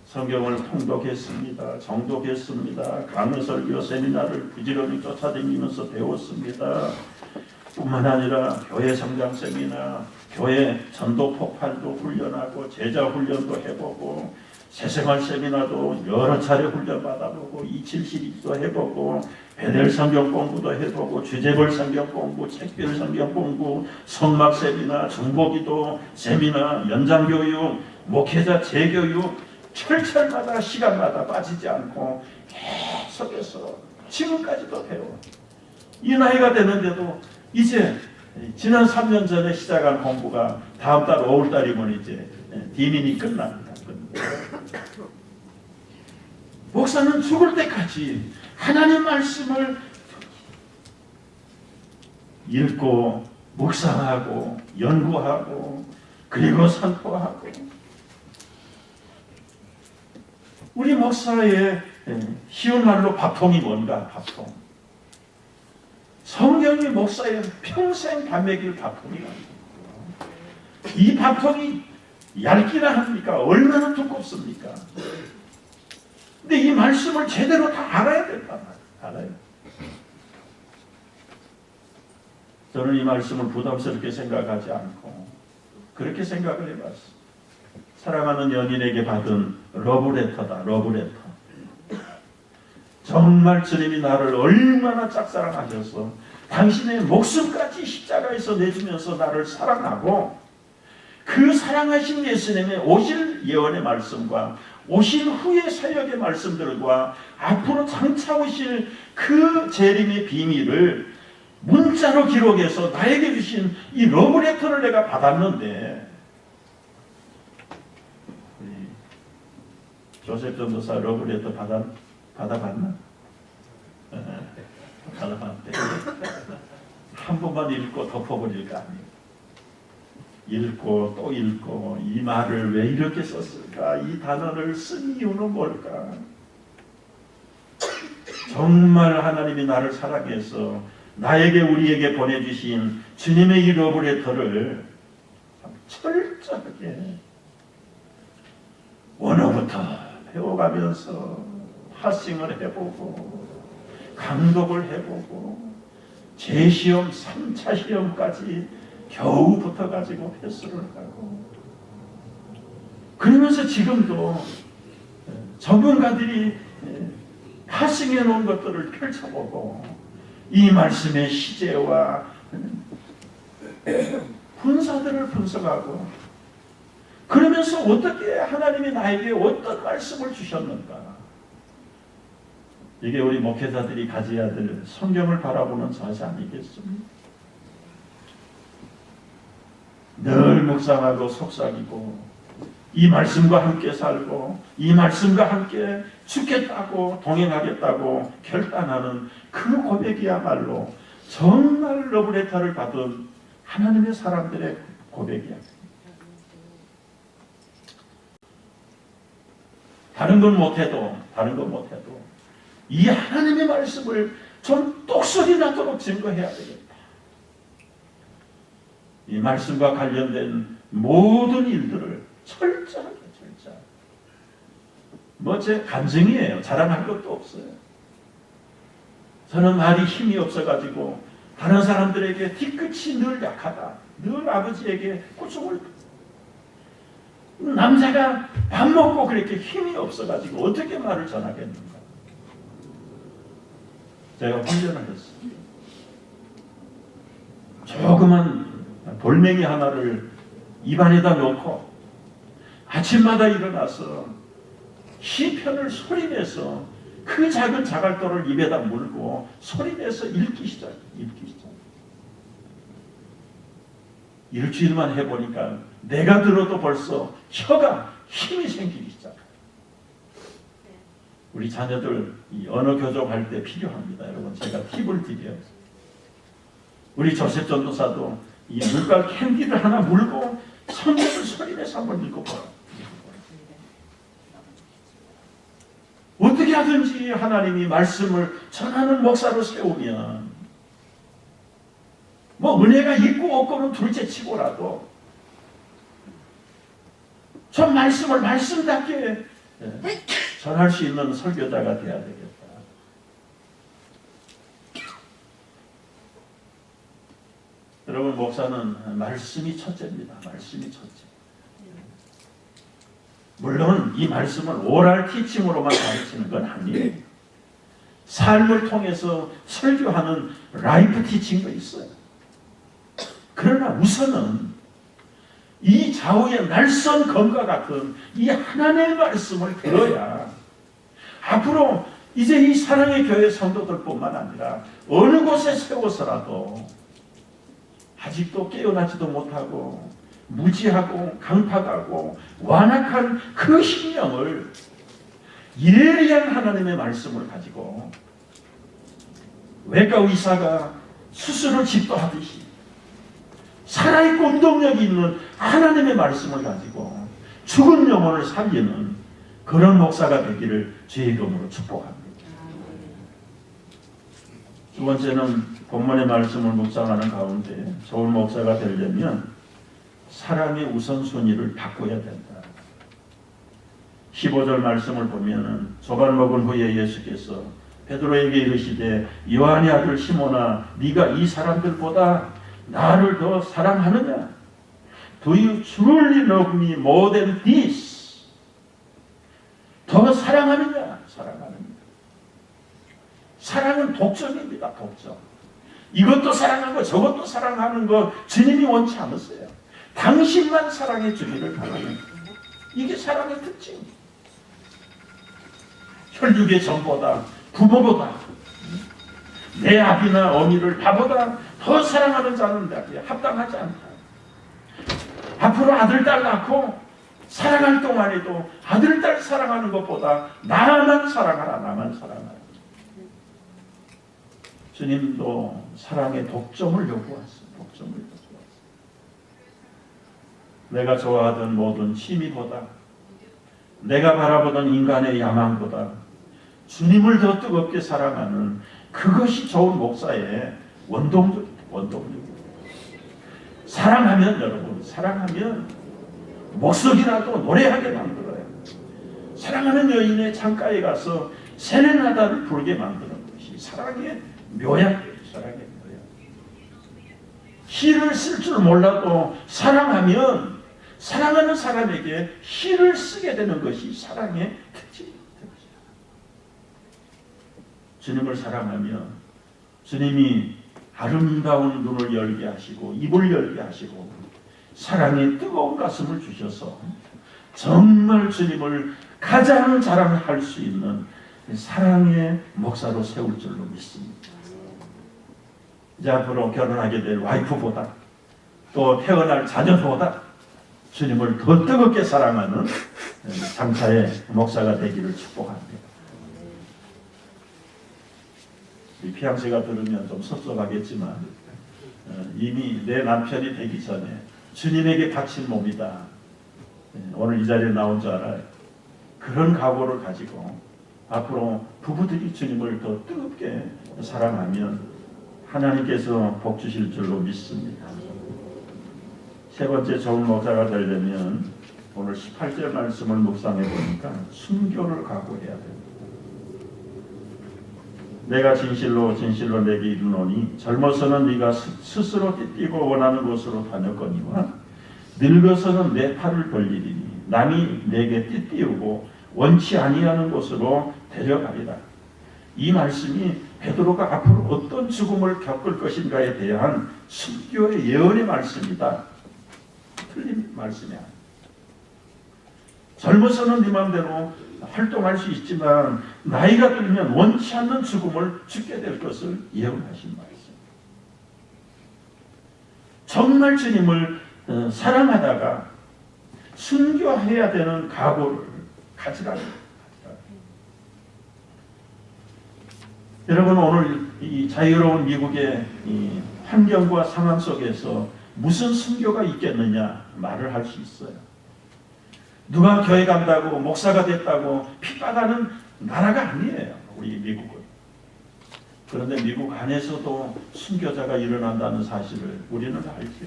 성경을 통독했습니다. 정독했습니다. 강의 설교 세미나를 부지런히 쫓아다니면서 배웠습니다. 뿐만 아니라 교회 성장 세미나, 교회 전도 폭발도 훈련하고 제자 훈련도 해보고 새생활 세미나도 여러 차례 훈련 받아보고 27 시리즈도 해보고 베델 성경 공부도 해보고 주제별 성경 공부, 책별 성경 공부, 성막 세미나, 중보기도 세미나, 연장교육, 목회자 재교육 철철마다 시간마다 빠지지 않고 계속해서 지금까지도 배워. 이 나이가 되는데도 이제 지난 3년 전에 시작한 공부가 다음 달 5월 달이면 이제 디민이 끝납니다. 목사는 죽을 때까지 하나님 말씀을 읽고 묵상하고 연구하고 그리고 선포하고 우리 목사의 쉬운 말로 밥통이 뭔가 밥통. 성경이 목사의 평생 밥 먹일 밥통이라는 거예요. 이 밥통이 얇기나 합니까? 얼마나 두껍습니까? 근데 이 말씀을 제대로 다 알아야 된단 말이에요. 알아요. 저는 이 말씀을 부담스럽게 생각하지 않고 그렇게 생각을 해봤어요. 사랑하는 연인에게 받은 러브레터다. 러브레터. 정말 주님이 나를 얼마나 짝사랑하셔서 당신의 목숨까지 십자가에서 내주면서 나를 사랑하고 그 사랑하신 예수님의 오실 예언의 말씀과 오실 후의 사역의 말씀들과 앞으로 장차 오실 그 재림의 비밀을 문자로 기록해서 나에게 주신 이 러브레터를 내가 받았는데 조셉 전도사 러브레터 받아봤나? 받아봤대. 한 번만 읽고 덮어버릴 거 아니에요. 읽고 또 읽고 이 말을 왜 이렇게 썼을까? 이 단어를 쓴 이유는 뭘까? 정말 하나님이 나를 사랑해서 나에게 우리에게 보내주신 주님의 이 러브레터를 철저하게 원어부터 배워가면서 파싱을 해보고 강독을 해보고 재시험 3차 시험까지 겨우 붙어가지고 패스를 하고 그러면서 지금도 전문가들이 파생해 놓은 것들을 펼쳐보고 이 말씀의 시제와 분사들을 분석하고 그러면서 어떻게 하나님이 나에게 어떤 말씀을 주셨는가. 이게 우리 목회자들이 가져야 될 성경을 바라보는 자세 아니겠습니까? 늘 묵상하고 속삭이고 이 말씀과 함께 살고 이 말씀과 함께 죽겠다고 동행하겠다고 결단하는 그 고백이야말로 정말 러브레터를 받은 하나님의 사람들의 고백이야. 다른 건 못해도 이 하나님의 말씀을 좀 똑소리 나도록 증거해야 되겠다. 이 말씀과 관련된 모든 일들을 철저하게. 제 간증이에요. 자랑할 것도 없어요. 저는 말이 힘이 없어가지고 다른 사람들에게 뒤끝이 늘 약하다. 늘 아버지에게 꾸중을. 남자가 밥 먹고 그렇게 힘이 없어가지고 어떻게 말을 전하겠는가. 제가 훈련을 했어요. 조그만 돌멩이 하나를 입안에다 놓고 아침마다 일어나서 시편을 소리내서 그 작은 자갈도를 입에다 물고 소리내서 읽기 시작. 일주일만 해보니까 내가 들어도 벌써 혀가 힘이 생기기 시작. 우리 자녀들 이 언어 교정할 때 필요합니다. 여러분 제가 팁을 드려요. 우리 조셉 전도사도 이 물깔 캔디를 하나 물고 성경을 소리내서 한번 읽어봐요. 어떻게 하든지 하나님이 말씀을 전하는 목사로 세우면 은혜가 있고 없고는 둘째치고라도 좀 말씀을 말씀답게 전할 수 있는 설교자가 되어야 되겠다. 여러분 목사는 말씀이 첫째입니다. 말씀이 첫째. 물론 이 말씀을 오랄 티칭으로만 가르치는 건 아니에요. 삶을 통해서 설교하는 라이프 티칭도 있어요. 그러나 우선은 이 좌우의 날선 검과 같은 이 하나님의 말씀을 들어야 앞으로 이제 이 사랑의 교회 성도들뿐만 아니라 어느 곳에 세워서라도 아직도 깨어나지도 못하고 무지하고 강팍하고 완악한 그 심령을 예리한 하나님의 말씀을 가지고 외과 의사가 수술을 집도하듯이 살아있고 운동력이 있는 하나님의 말씀을 가지고 죽은 영혼을 살리는 그런 목사가 되기를 주의 이름으로 축복합니다. 두 번째는 본문의 말씀을 묵상하는 가운데 좋은 목사가 되려면 사랑의 우선순위를 바꿔야 된다. 15절 말씀을 보면은 조반 먹은 후에 예수께서 베드로에게 이르시되 요한의 아들 시몬아 네가 이 사람들보다 나를 더 사랑하느냐? Do you truly love me more than this? 더 사랑하느냐? 사랑은 독점입니다. 독점. 이것도 사랑하고 저것도 사랑하는 거 주님이 원치 않으세요. 당신만 사랑해 주기를 바라는 이게 사랑의 특징입니다. 혈육의 전보다 부모보다 내 아비나 어미를 나보다 더 사랑하는 자는 나에게 합당하지 않다. 앞으로 아들, 딸 낳고 사랑할 동안에도 아들, 딸 사랑하는 것보다 나만 사랑하라. 나만 사랑하라. 주님도 사랑의 독점을 요구하셨어요. 독점을 요구하셨어요. 내가 좋아하던 모든 취미보다 내가 바라보던 인간의 야망보다 주님을 더 뜨겁게 사랑하는 그것이 좋은 목사의 원동력입니다. 사랑하면 여러분, 사랑하면 목석이라도 노래하게 만들어요. 사랑하는 여인의 창가에 가서 세레나다를 부르게 만드는 것이 사랑의 묘약이에요. 사랑의 묘약. 시를 쓸 줄 몰라도 사랑하면 사랑하는 사람에게 시를 쓰게 되는 것이 사랑의 특징입니다. 주님을 사랑하면 주님이 아름다운 눈을 열게 하시고 입을 열게 하시고 사랑의 뜨거운 가슴을 주셔서 정말 주님을 가장 자랑할 수 있는 사랑의 목사로 세울 줄로 믿습니다. 이제 앞으로 결혼하게 될 와이프보다 또 태어날 자녀보다 주님을 더 뜨겁게 사랑하는 장차의 목사가 되기를 축복합니다. 이 피앙새가 들으면 좀 섭섭하겠지만 이미 내 남편이 되기 전에 주님에게 바친 몸이다. 오늘 이 자리에 나온 줄 알아요. 그런 각오를 가지고 앞으로 부부들이 주님을 더 뜨겁게 사랑하면 하나님께서 복 주실 줄로 믿습니다. 세 번째 좋은 목사가 되려면 오늘 18절 말씀을 묵상해 보니까 순교를 각오해야 됩니다. 내가 진실로 진실로 내게 이르노니 젊어서는 네가 스스로 띠띠고 원하는 곳으로 다녔거니와 늙어서는 내 팔을 벌리리니 남이 내게 띠띠우고 원치 아니하는 곳으로 데려가리라. 이 말씀이 베드로가 앞으로 어떤 죽음을 겪을 것인가에 대한 순교의 예언의 말씀이다. 틀린 말씀이야. 젊어서는 네 마음대로 활동할 수 있지만 나이가 들면 원치 않는 죽음을 죽게 될 것을 예언하신 말씀. 정말 주님을 사랑하다가 순교해야 되는 각오를 가지라. 여러분 오늘 이 자유로운 미국의 이 환경과 상황 속에서 무슨 순교가 있겠느냐 말을 할 수 있어요. 누가 교회 간다고 목사가 됐다고 핍박하는 나라가 아니에요. 우리 미국은. 그런데 미국 안에서도 순교자가 일어난다는 사실을 우리는 알죠.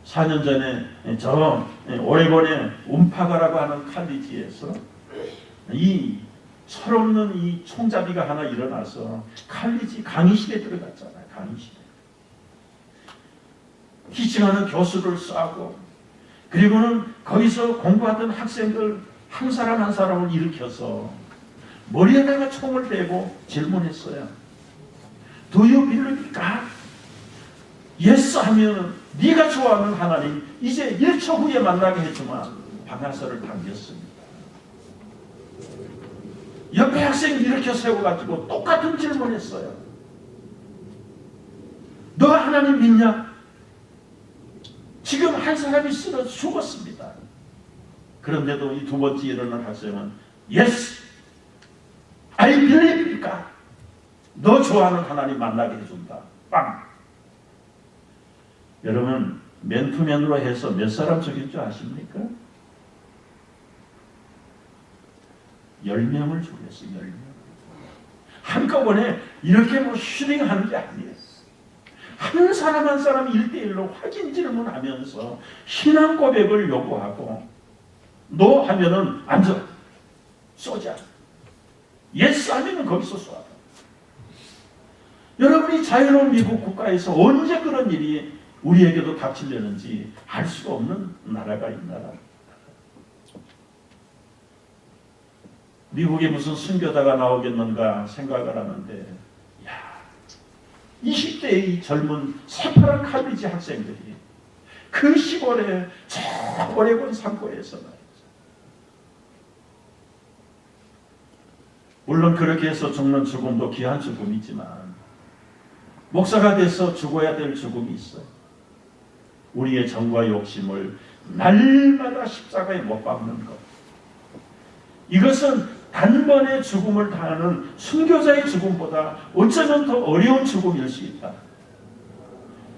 4년 전에 저 오레곤의 움파가라고 하는 칼리지에서 이 철없는 이 총잡이가 하나 일어나서 칼리지 강의실에 들어갔잖아요. 강의실에. 희생하는 교수를 쏴고 그리고는 거기서 공부하던 학생들 한 사람 한 사람을 일으켜서 머리에다가 총을 대고 질문했어요. Do you believe God? Yes 하면 네가 좋아하는 하나님 이제 1초 후에 만나게 해주마. 방아쇠를 당겼습니다. 옆에 학생 일으켜 세워가지고 똑같은 질문했어요. 너 하나님 믿냐? 지금 한 사람이 쓰러 죽었습니다. 그런데도 이 두 번째 일어난 학생은 Yes, I believe God. 너 좋아하는 하나님 만나게 해준다. 빵. 여러분 맨투맨으로 해서 몇 사람 죽일 줄 아십니까? 10명을 죽였어요. 10명. 한꺼번에 이렇게 뭐 슈링하는 게 아니에요. 한 사람 한 사람 1대1로 확인 질문하면서 신앙 고백을 요구하고 너 하면은 앉아 쏘자. 예스 하면은 거기서 쏘아. 여러분이 자유로운 미국 국가에서 언제 그런 일이 우리에게도 닥치려는지 알 수가 없는 나라가 있나라. 미국에 무슨 순교자가 나오겠는가 생각을 하는데 20대의 이 젊은 새파란 칼리지 학생들이 그 시골에 저 오레곤 산골에서 말이죠. 물론 그렇게 해서 죽는 죽음도 귀한 죽음이지만 목사가 돼서 죽어야 될 죽음이 있어요. 우리의 정과 욕심을 날마다 십자가에 못 박는 것. 이것은 단번에 죽음을 당하는 순교자의 죽음보다 어쩌면 더 어려운 죽음일 수 있다.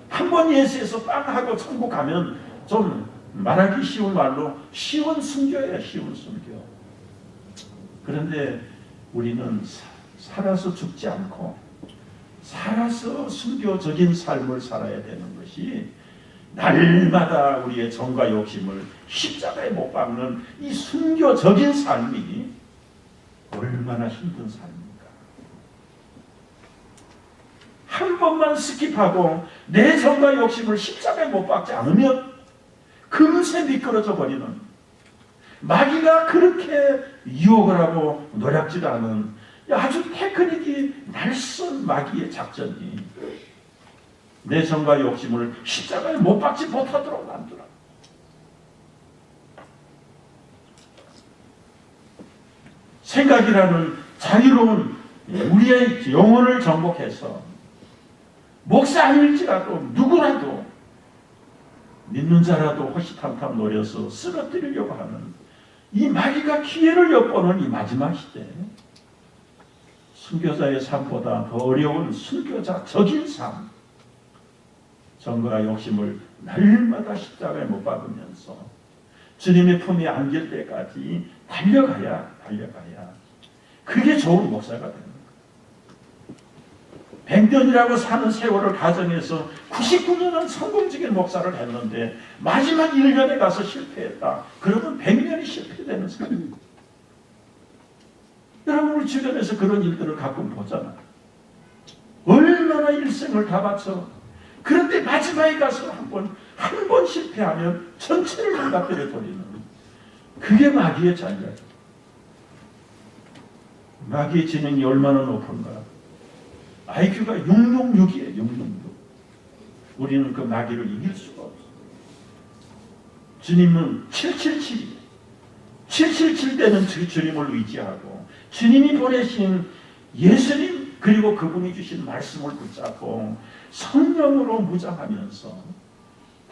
한 번 예수에서 빵 하고 천국 가면 좀 말하기 쉬운 말로 쉬운 순교예요. 쉬운 순교. 그런데 우리는 살아서 죽지 않고 살아서 순교적인 삶을 살아야 되는 것이 날마다 우리의 정과 욕심을 십자가에 못 박는 이 순교적인 삶이 얼마나 힘든 삶입니까? 한 번만 스킵하고 내 정과 욕심을 십자가에 못 박지 않으면 금세 미끄러져 버리는 마귀가 그렇게 유혹을 하고 노략질하는 아주 테크닉이 날선 마귀의 작전이 내 성과 욕심을 십자가에 못 박지 못하도록 만들어. 생각이라는 자유로운 우리의 영혼을 정복해서 목사 아닐지라도 누구라도 믿는 자라도 호시탐탐 노려서 쓰러뜨리려고 하는 이 마귀가 기회를 엿보는 이 마지막 시대, 순교자의 삶보다 더 어려운 순교자적인 삶, 정과 욕심을 날마다 십자가에 못 박으면서 주님의 품에 안길 때까지 달려가야 그게 좋은 목사가 되는 거예요. 100년이라고 사는 세월을 가정해서 99년은 성공적인 목사를 했는데 마지막 1년에 가서 실패했다. 그러면 100년이 실패되는 삶입니다. 여러분 우리 주변에서 그런 일들을 가끔 보잖아요. 얼마나 일생을 다 바쳐. 그런데 마지막에 가서 한 번 실패하면 전체를 망가뜨려 버리는, 그게 마귀의 전략이에요. 마귀의 지능이 얼마나 높은가. IQ가 666이에요. 666. 우리는 그 마귀를 이길 수가 없어요. 주님은 777이에요. 777 때는 주님을 의지하고 주님이 보내신 예수님 그리고 그분이 주신 말씀을 붙잡고 성령으로 무장하면서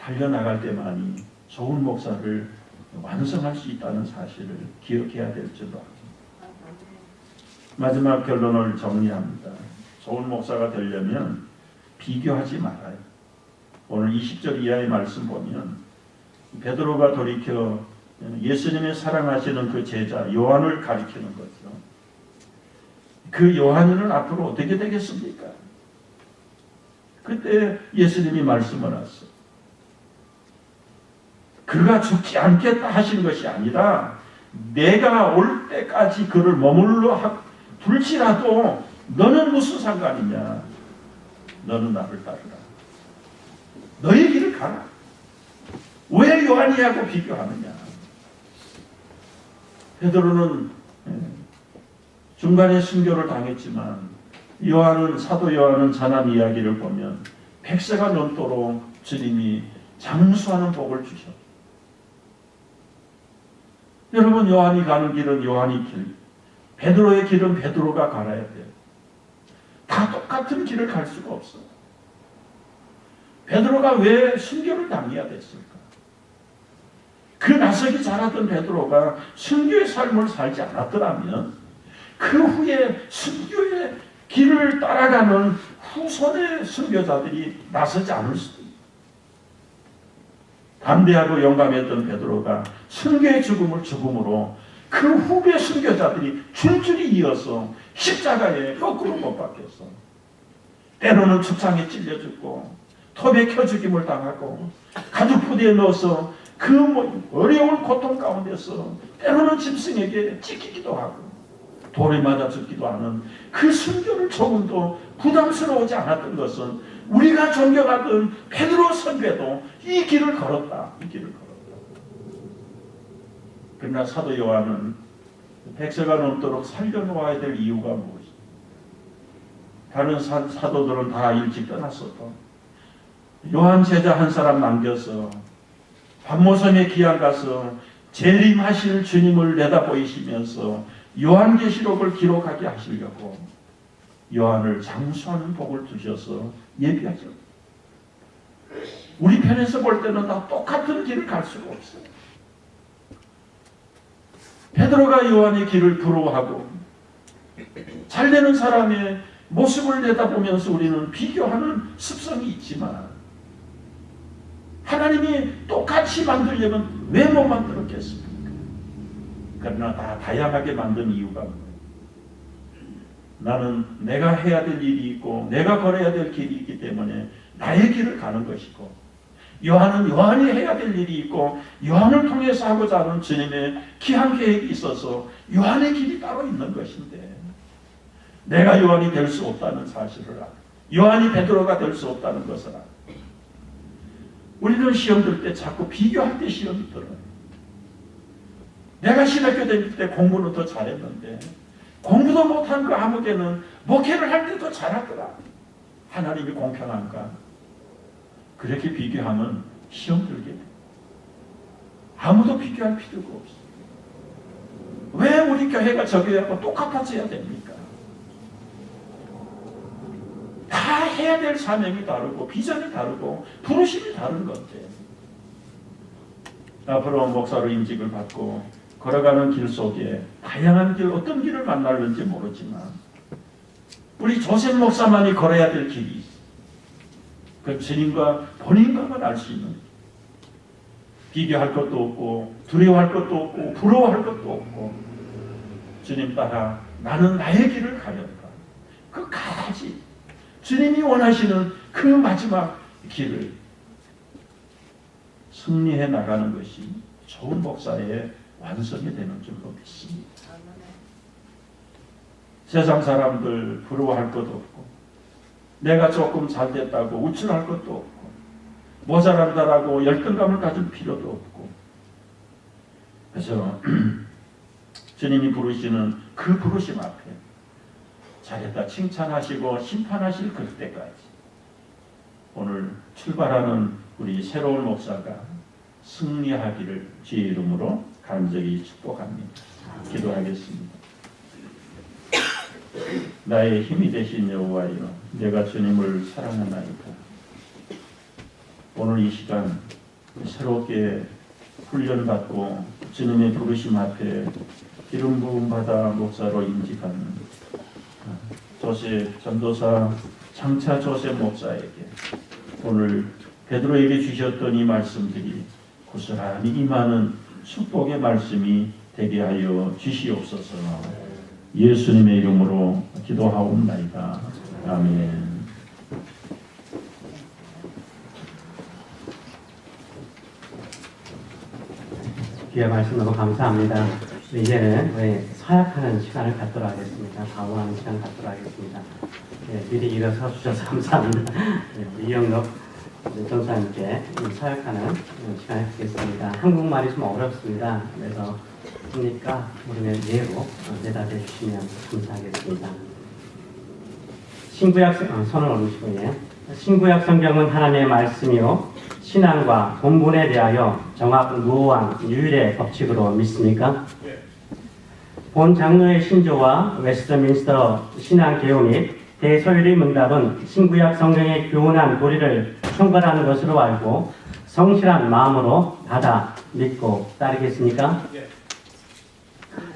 달려나갈 때만이 좋은 목사를 완성할 수 있다는 사실을 기억해야 될 줄로 압니다. 마지막 결론을 정리합니다. 좋은 목사가 되려면 비교하지 말아요. 오늘 20절 이하의 말씀 보면 베드로가 돌이켜 예수님의 사랑하시는 그 제자 요한을 가리키는 거죠. 그 요한은 앞으로 어떻게 되겠습니까? 그때 예수님이 말씀을 하셨어요. 그가 죽지 않겠다 하신 것이 아니라 내가 올 때까지 그를 머물러 둘지라도 너는 무슨 상관이냐? 너는 나를 따르라. 너의 길을 가라. 왜 요한이하고 비교하느냐? 베드로는 중간에 순교를 당했지만 사도 요한은 전한 이야기를 보면 100세가 넘도록 주님이 장수하는 복을 주셨다. 여러분 요한이 가는 길은 요한이 길, 베드로의 길은 베드로가 갈아야 돼요. 다 똑같은 길을 갈 수가 없어요. 베드로가 왜 순교를 당해야 됐을까? 그 나서기 잘하던 베드로가 순교의 삶을 살지 않았더라면 그 후에 순교의 길을 따라가는 후손의 순교자들이 나서지 않을 수도 있어요. 담대하고 용감했던 베드로가 순교의 죽음으로 그 후배 순교자들이 줄줄이 이어서 십자가에 거꾸로 못 박혔어. 때로는 축창에 찔려 죽고 톱에 켜 죽임을 당하고 가죽 부대에 넣어서 그 어려운 고통 가운데서 때로는 짐승에게 찢기기도 하고 돌에 맞아 죽기도 하는 그 순교를 조금도 부담스러워하지 않았던 것은 우리가 존경하던 베드로 선배도 이 길을 걸었다. 그러나 사도 요한은 100세가 넘도록 살려놓아야 될 이유가 무엇이냐? 다른 사도들은 다 일찍 떠났어도 요한 제자 한 사람 남겨서 반모섬에 기한 가서 재림하실 주님을 내다보이시면서 요한계시록을 기록하게 하시려고 요한을 장수하는 복을 주셔서 예비하셨다. 우리 편에서 볼 때는 다 똑같은 길을 갈 수가 없어요. 베드로가 요한의 길을 부러워하고 잘되는 사람의 모습을 내다보면서 우리는 비교하는 습성이 있지만 하나님이 똑같이 만들려면 왜 못 만들었겠습니까? 그러나 다 다양하게 만든 이유가 뭐예요? 나는 내가 해야 될 일이 있고 내가 걸어야 될 길이 있기 때문에 나의 길을 가는 것이고 요한은 요한이 해야 될 일이 있고 요한을 통해서 하고자 하는 주님의 귀한 계획이 있어서 요한의 길이 따로 있는 것인데 내가 요한이 될 수 없다는 사실을 알고 요한이 베드로가 될 수 없다는 것을 알고 우리는 시험 들 때 자꾸 비교할 때 시험이 들어요. 내가 신학교 다닐 때 공부는 더 잘했는데 공부도 못한 그 아무개는 목회를 할 때도 잘하더라. 하나님이 공평한가? 그렇게 비교하면 시험 들게 돼. 아무도 비교할 필요가 없어. 왜 우리 교회가 저 교회하고 똑같아져야 됩니까? 다 해야 될 사명이 다르고 비전이 다르고 부르심이 다른 건데, 앞으로 목사로 임직을 받고 걸어가는 길 속에 다양한 길, 어떤 길을 만날는지 모르지만 우리 조셉 목사만이 걸어야 될 길이 있어. 그 주님과 본인과만 알 수 있는, 비교할 것도 없고 두려워할 것도 없고 부러워할 것도 없고, 주님 따라 나는 나의 길을 가련가. 끝까지 주님이 원하시는 그 마지막 길을 승리해 나가는 것이 좋은 목사의 완성이 되는 줄로 믿습니다. 세상 사람들 부러워할 것도 없고, 내가 조금 잘 됐다고 우쭐할 것도 없고, 모자란다라고 열등감을 가질 필요도 없고, 그래서 주님이 부르시는 그 부르심 앞에 잘했다 칭찬하시고 심판하실 그때까지 오늘 출발하는 우리 새로운 목사가 승리하기를 주의 이름으로 간절히 축복합니다. 기도하겠습니다. 나의 힘이 되신 여호와여, 내가 주님을 사랑하나이다. 오늘 이 시간 새롭게 훈련받고 주님의 부르심 앞에 기름 부음 받아 목사로 임직하는 조셉 전도사 장차 조셉 목사에게 오늘 베드로에게 주셨던 이 말씀들이 고스란히 임하는 축복의 말씀이 되게 하여 주시옵소서. 예수님의 이름으로 기도하옵나이다. 아멘. 귀의 말씀 너무 감사합니다. 이제는 우리 서약하는 시간을 갖도록 하겠습니다. 방문하는 시간을 갖도록 하겠습니다. 네, 미리 일어서 주셔서 감사합니다. 네, 이영록 전사님께 서약하는 시간을 갖겠습니다. 한국말이 좀 어렵습니다. 그래서 그러니까 우리는 예로 대답해 주시면 감사하겠습니다. 신구약 손을 올리시고, 예. 신구약 성경은 하나님의 말씀이요 신앙과 본분에 대하여 정확무한 유일의 법칙으로 믿습니까? 본 장로의 신조와 웨스트민스터 신앙개요 및 대서율의 문답은 신구약 성경의 교훈한 도리를 총괄하는 것으로 알고 성실한 마음으로 받아 믿고 따르겠습니까?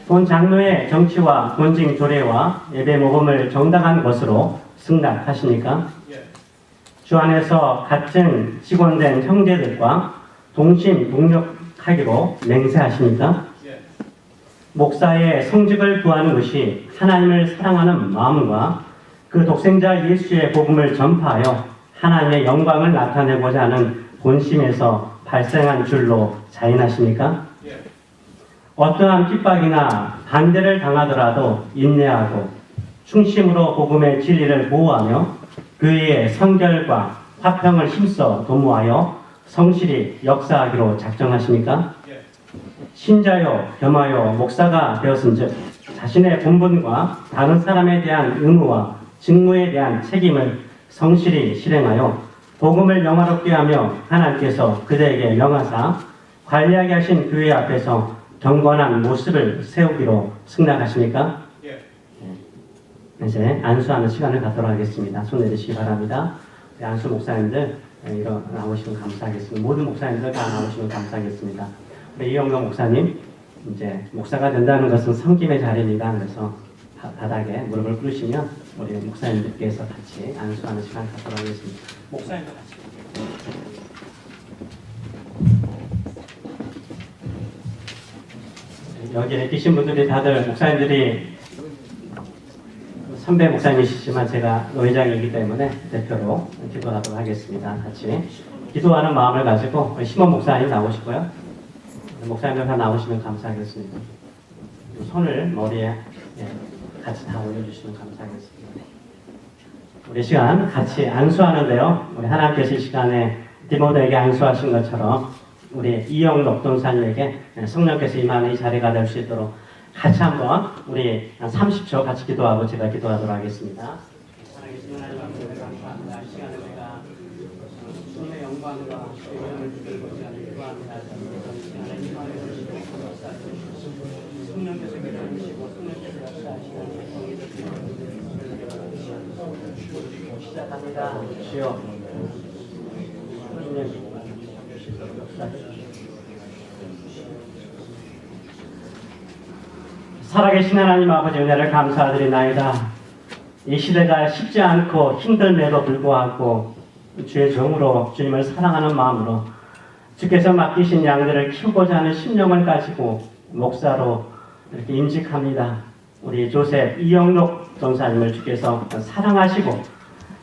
본 장로의 정치와 본징 조례와 예배 모범을 정당한 것으로 승낙하십니까? 주 안에서 같은 직원된 형제들과 동심 동력하기로 맹세하십니까? 목사의 성직을 구하는 것이 하나님을 사랑하는 마음과 그 독생자 예수의 복음을 전파하여 하나님의 영광을 나타내고자 하는 본심에서 발생한 줄로 자인하십니까? 어떠한 핍박이나 반대를 당하더라도 인내하고 충심으로 복음의 진리를 보호하며 교회의 성결과 화평을 힘써 도모하여 성실히 역사하기로 작정하십니까? 신자요 겸하여 목사가 되었은즉 자신의 본분과 다른 사람에 대한 의무와 직무에 대한 책임을 성실히 실행하여 복음을 영화롭게 하며 하나님께서 그대에게 명하사 관리하게 하신 교회 앞에서 경건한 모습을 세우기로 승낙하십니까? 이제 안수하는 시간을 갖도록 하겠습니다. 손 내리시기 바랍니다. 안수 목사님들 나오시면 감사하겠습니다. 모든 목사님들 다 나오시면 감사하겠습니다. 우리 이영경 목사님, 이제 목사가 된다는 것은 섬김의 자리입니다. 그래서 바닥에 무릎을 꿇으시면 우리 목사님들께서 같이 안수하는 시간을 갖도록 하겠습니다. 목사님도 같이. 여기에 계신 분들이 다들 목사님들이 선배 목사님이시지만 제가 노회장이기 때문에 대표로 기도하도록 하겠습니다. 같이 기도하는 마음을 가지고 심원 목사님 나오시고요. 목사님들 다 나오시면 감사하겠습니다. 손을 머리에 같이 다 올려주시면 감사하겠습니다. 우리 시간 같이 안수하는데요. 우리 하나님께서 이 시간에 디모데에게 안수하신 것처럼 우리 이영록 동사님에게 성령께서 임하는 이 자리가 될 수 있도록 같이 한번 우리 한 30초 같이 기도하고 제가 기도하도록 하겠습니다. 살아계신 하나님 앞에 감사합니다. 이 시간에 우리가 주님의 영광과 주의 이름을 드리고 시간을 기도합니다. 이 시간에 임하여 주시고 성령께서 기도하시고 성령께서 역사하시는 시작합니다. 주여 살아계신 하나님 아버지 은혜를 감사드리나이다. 이 시대가 쉽지 않고 힘듦에도 불구하고 주의 종으로 주님을 사랑하는 마음으로 주께서 맡기신 양들을 키우고자 하는 심령을 가지고 목사로 이렇게 임직합니다. 우리 조셉 이영록 전사님을 주께서 사랑하시고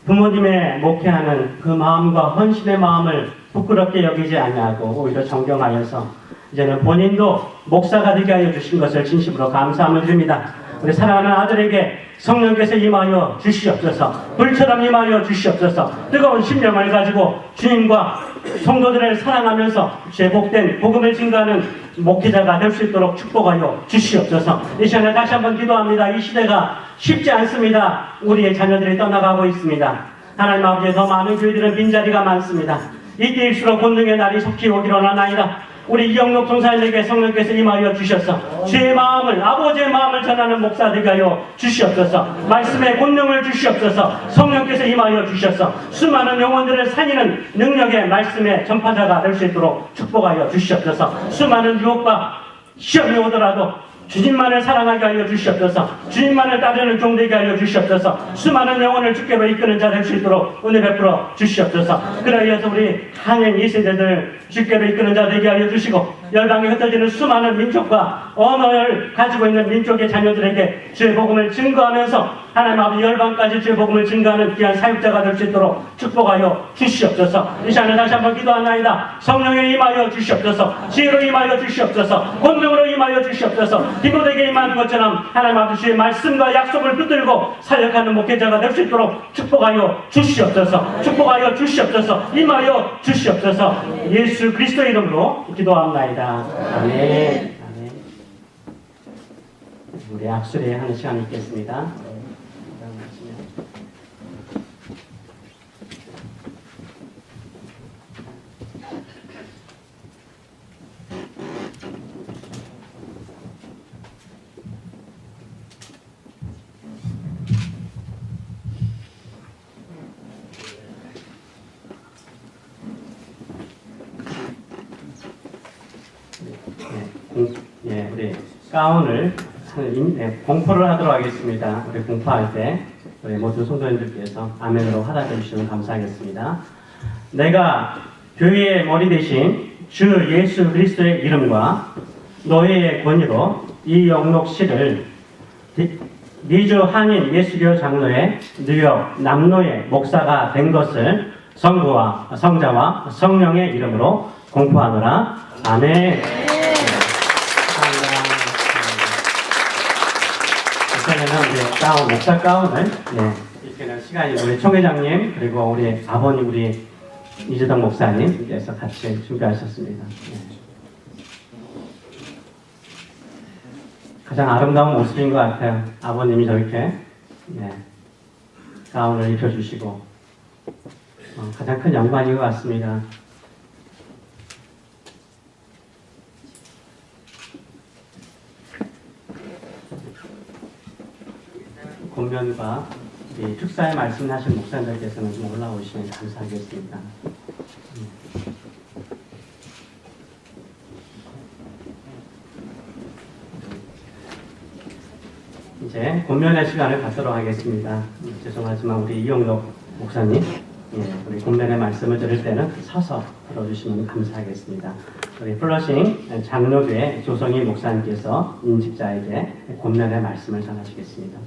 부모님의 목회하는 그 마음과 헌신의 마음을 부끄럽게 여기지 아니하고 오히려 존경하여서 이제는 본인도 목사가 되게 하여 주신 것을 진심으로 감사함을 드립니다. 우리 사랑하는 아들에게 성령께서 임하여 주시옵소서. 불처럼 임하여 주시옵소서. 뜨거운 심령을 가지고 주님과 성도들을 사랑하면서 주의 복된 복음을 증거하는 목회자가 될 수 있도록 축복하여 주시옵소서. 이 시간에 다시 한번 기도합니다. 이 시대가 쉽지 않습니다. 우리의 자녀들이 떠나가고 있습니다. 하나님 아버지, 더 많은 교회들은 빈자리가 많습니다. 이때일수록 권능의 날이 속히 오기를 원하나이다. 우리 이영록 전사님에게 성령께서 임하여 주셔서 주의 마음을, 아버지의 마음을 전하는 목사 되게 하여 주시옵소서. 말씀의 권능을 주시옵소서. 성령께서 임하여 주셔서 수많은 영혼들을 살리는 능력의 말씀의 전파자가 될 수 있도록 축복하여 주시옵소서. 수많은 유혹과 시험이 오더라도 주님만을 사랑하게 하여 주시옵소서. 주님만을 따르는 종 되게 하여 주시옵소서. 수많은 영혼을 주께로 이끄는 자 될 수 있도록 은혜 베풀어 주시옵소서. 그러하여서 우리 한인 2세대들 주께로 이끄는 자 되게 하여 주시고 열방에 흩어지는 수많은 민족과 언어를 가지고 있는 민족의 자녀들에게 주의 복음을 증거하면서 하나님 아버지 열방까지 주의 복음을 증거하는 귀한 사역자가 될 수 있도록 축복하여 주시옵소서. 이 시간에 다시 한번 기도하나이다. 성령에 임하여 주시옵소서. 지혜로 임하여 주시옵소서. 권능으로 임하여 주시옵소서. 디모데에게 임하는 것처럼 하나님 아버지 주의 말씀과 약속을 붙들고 사역하는 목회자가 될 수 있도록 축복하여 주시옵소서. 축복하여 주시옵소서. 임하여 주시옵소서. 예수 그리스도 이름으로 기도합나이다. 아멘. 아멘. 우리 악수례 하는 시간이 있겠습니다. 우리 가운을 공포를 하도록 하겠습니다. 우리 공포할 때 우리 모든 성도님들께서 아멘으로 허락해 주시면 감사하겠습니다. 내가 교회의 머리 대신 주 예수 그리스도의 이름과 노예의 권위로 이영록 씨를 미주 한인 예수교 장로의 뉴욕 남로의 목사가 된 것을 성부와 성자와 성령의 이름으로 공포하노라. 아멘. 이제는 목사 가운을 이렇게는 시간이 우리 총회장님 그리고 우리 아버님 우리 이재동 목사님께서 같이 준비하셨습니다. 가장 아름다운 모습인 것 같아요. 아버님이 저렇게 가운을 입혀주시고 가장 큰 영광인 것 같습니다. 권면과 축사에 말씀하신 목사님들께서는 좀 올라오시면 감사하겠습니다. 이제 권면의 시간을 갖도록 하겠습니다. 죄송하지만 우리 이영록 목사님, 우리 권면의 말씀을 들을 때는 서서 들어주시면 감사하겠습니다. 우리 플러싱 장로교회 조성희 목사님께서 임직자에게 권면의 말씀을 전하시겠습니다.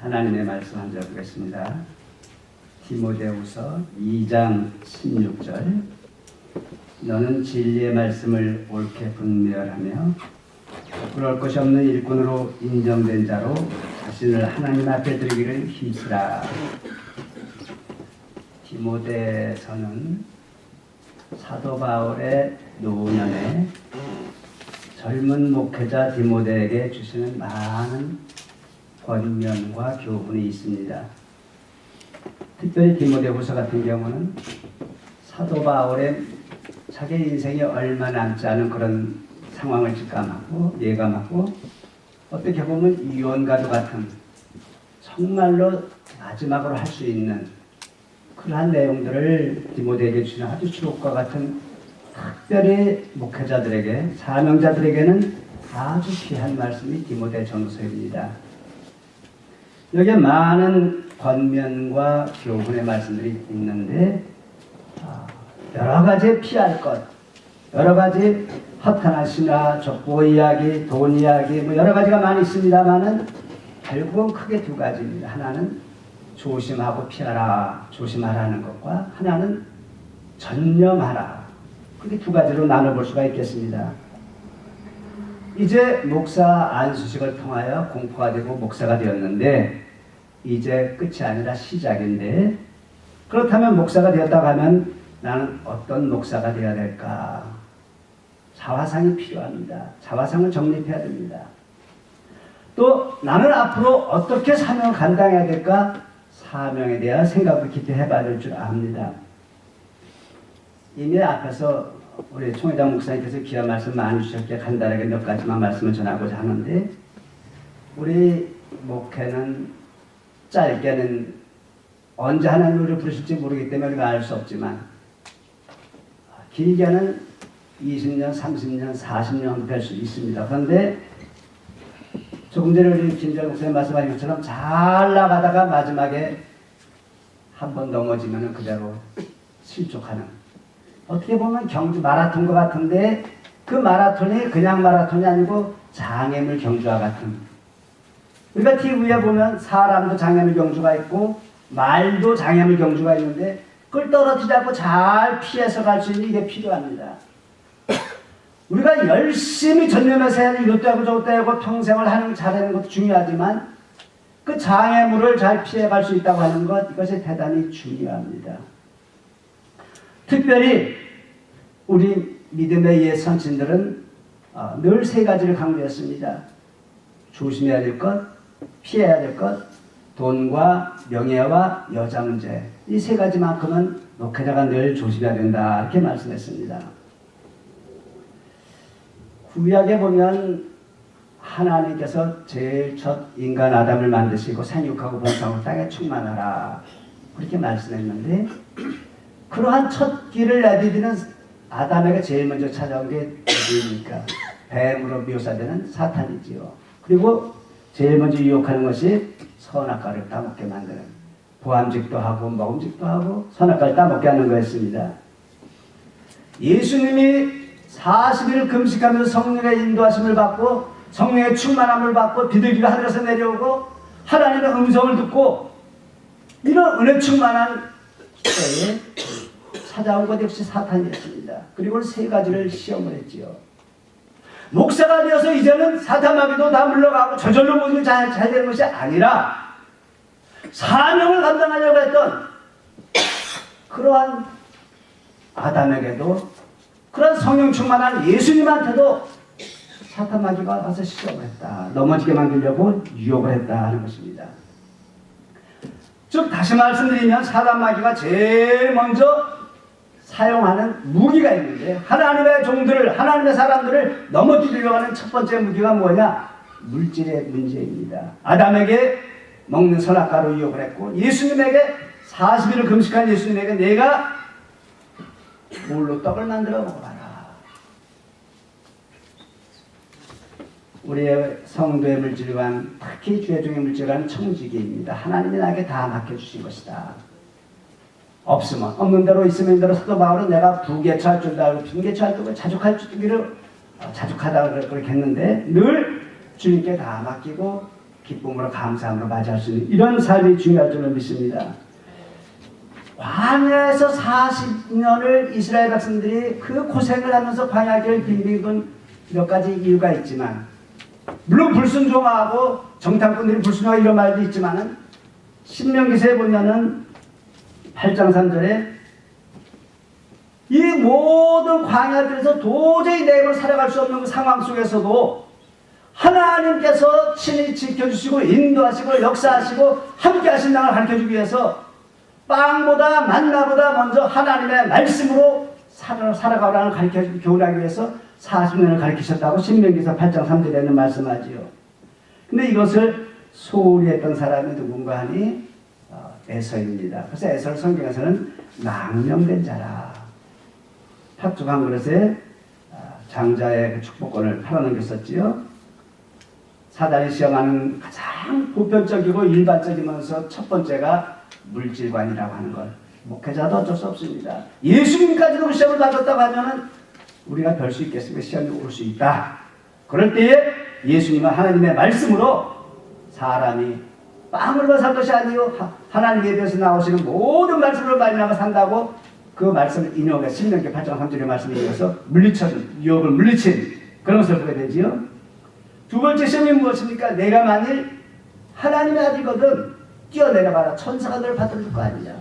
하나님의 말씀 한 절 보겠습니다. 디모데후서 2장 16절 너는 진리의 말씀을 옳게 분별하며 부끄러울 것이 없는 일꾼으로 인정된 자로 자신을 하나님 앞에 드리기를 힘쓰라. 디모데서는 사도 바울의 노년에 젊은 목회자 디모데에게 주시는 많은 권면과 교훈이 있습니다. 특별히 디모데후서 같은 경우는 사도 바울의 자기 인생이 얼마 남지 않은 그런 상황을 직감하고 예감하고 어떻게 보면 이원과도 같은 정말로 마지막으로 할 수 있는 그러한 내용들을 디모데에게 주시는 아주 주옥과 같은 특별히 목회자들에게 사명자들에게는 아주 귀한 말씀이 디모데 전서입니다. 여기에 많은 권면과 교훈의 말씀들이 있는데 여러 가지 피할 것, 여러 가지 허탄한 신화, 족보 이야기, 돈 이야기 뭐 여러 가지가 많이 있습니다만은 결국은 크게 두 가지입니다. 하나는 조심하고 피하라, 조심하라는 것과 하나는 전념하라. 그렇게 두 가지로 나눠볼 수가 있겠습니다. 이제 목사 안수식을 통하여 공포가 되고 목사가 되었는데 이제 끝이 아니라 시작인데 그렇다면 목사가 되었다고 하면 나는 어떤 목사가 되어야 될까? 자화상이 필요합니다. 자화상을 정립해야 됩니다. 또 나는 앞으로 어떻게 사명을 감당해야 될까? 사명에 대한 생각을 깊이 해봐야 될 줄 압니다. 이미 앞에서 우리 총회장 목사님께서 귀한 말씀 많이 주셨기에 간단하게 몇 가지만 말씀을 전하고자 하는데 우리 목회는 짧게는 언제 하나님을 부르실지 모르기 때문에 우리가 알 수 없지만 길게는 20년, 30년, 40년 될 수 있습니다. 그런데 조금 전에 우리 김재열 목사님 말씀하신 것처럼 잘 나가다가 마지막에 한 번 넘어지면 그대로 실족하는 어떻게 보면 경주 마라톤과 같은데 그 마라톤이 그냥 마라톤이 아니고 장애물 경주와 같은 우리가 TV에 보면 사람도 장애물 경주가 있고 말도 장애물 경주가 있는데 그걸 떨어지지 않고 잘 피해서 갈 수 있는 이게 필요합니다. 우리가 열심히 전념해서 해야 이것도 하고 저것도 하고 평생을 하는 잘하는 것도 중요하지만 그 장애물을 잘 피해갈 수 있다고 하는 것 이것이 대단히 중요합니다. 특별히 우리 믿음의 옛 선진들은 늘 세 가지를 강조했습니다. 조심해야 될 것, 피해야 될 것, 돈과 명예와 여자 문제 이 세 가지만큼은 목회자가 늘 조심해야 된다 이렇게 말씀했습니다. 구약에 보면 하나님께서 제일 첫 인간 아담을 만드시고 생육하고 번성하고 땅에 충만하라 그렇게 말씀했는데 그러한 첫 길을 내디디는 아담에게 제일 먼저 찾아온 게 누구입니까? 뱀으로 묘사되는 사탄이지요. 그리고 제일 먼저 유혹하는 것이 선악과를 따먹게 만드는 보암직도 하고 먹음직도 하고 선악과를 따먹게 하는 거였습니다. 예수님이 40일 금식하면서 성령의 인도하심을 받고 성령의 충만함을 받고 비둘기가 하늘에서 내려오고 하나님의 음성을 듣고 이런 은혜 충만한 때에 찾아온 것 역시 사탄이었습니다. 그리고 세 가지를 시험을 했지요. 목사가 되어서 이제는 사탄마귀도 다 물러가고 저절로 모든 잘 되는 것이 아니라 사명을 감당하려고 했던 그러한 아담에게도 그런 성령 충만한 예수님한테도 사탄마귀가 와서 시험을 했다. 넘어지게 만들려고 유혹을 했다 하는 것입니다. 즉 다시 말씀드리면 사탄마귀가 제일 먼저 사용하는 무기가 있는데 하나님의 종들을 하나님의 사람들을 넘어뜨리려고 하는 첫 번째 무기가 뭐냐? 물질의 문제입니다. 아담에게 먹는 선악과로 유혹을 했고 예수님에게 40일을 금식한 예수님에게 내가 돌로 떡을 만들어 먹어봐라. 우리의 성도의 물질관, 특히 죄중의 물질관은 청지기입니다. 하나님이 나에게 다 맡겨주신 것이다. 없으면 없는 대로 있으면 대로 사도 바울은 내가 부개처할 줄도 알고 빈개처할 줄도 자족할 줄기를 자족하다 그렇게 했는데 늘 주님께 다 맡기고 기쁨으로 감사함으로 맞이할 수 있는 이런 삶이 중요할 줄로 믿습니다. 광야에서 40년을 이스라엘 백성들이 그 고생을 하면서 광야길을 빙빙 돈 몇 가지 이유가 있지만 물론 불순종하고 정탐꾼들이 불순하게 이런 말도 있지만은 신명기서에 보면은 8장 3절에 이 모든 광야들에서 도저히 내 입으로 살아갈 수 없는 그 상황 속에서도 하나님께서 친히 지켜주시고 인도하시고 역사하시고 함께 하신다는 걸 가르쳐주기 위해서 빵보다 만나보다 먼저 하나님의 말씀으로 살아가라는 가르쳐주고 교훈하기 위해서 40년을 가르치셨다고 신명기서 8장 3절에는 말씀하지요. 근데 이것을 소홀히 했던 사람이 누군가 하니 에서입니다. 그래서 에서를 성경에서는 망령된 자라. 팥죽 한 그릇에 장자의 그 축복권을 팔아넘겼었지요. 사단이 시험하는 가장 보편적이고 일반적이면서 첫 번째가 물질관이라고 하는 걸 목회자도 어쩔 수 없습니다. 예수님까지도 그 시험을 받았다고 하면은 우리가 별 수 있겠습니까? 시험이 올 수 있다. 그럴 때에 예수님은 하나님의 말씀으로 사람이 빵으로만 살 것이 아니요 하나님에 대해서 나오시는 모든 말씀으로 말미암아 산다고 그 말씀을 인용해 신명기 8장 3절의 말씀을 인용해서 유혹을 물리친 그런 것을 보게 되지요. 두 번째 시험이 무엇입니까? 내가 만일 하나님의 아들이거든 뛰어내려가라. 천사가 너를 받들어줄 거 아니냐.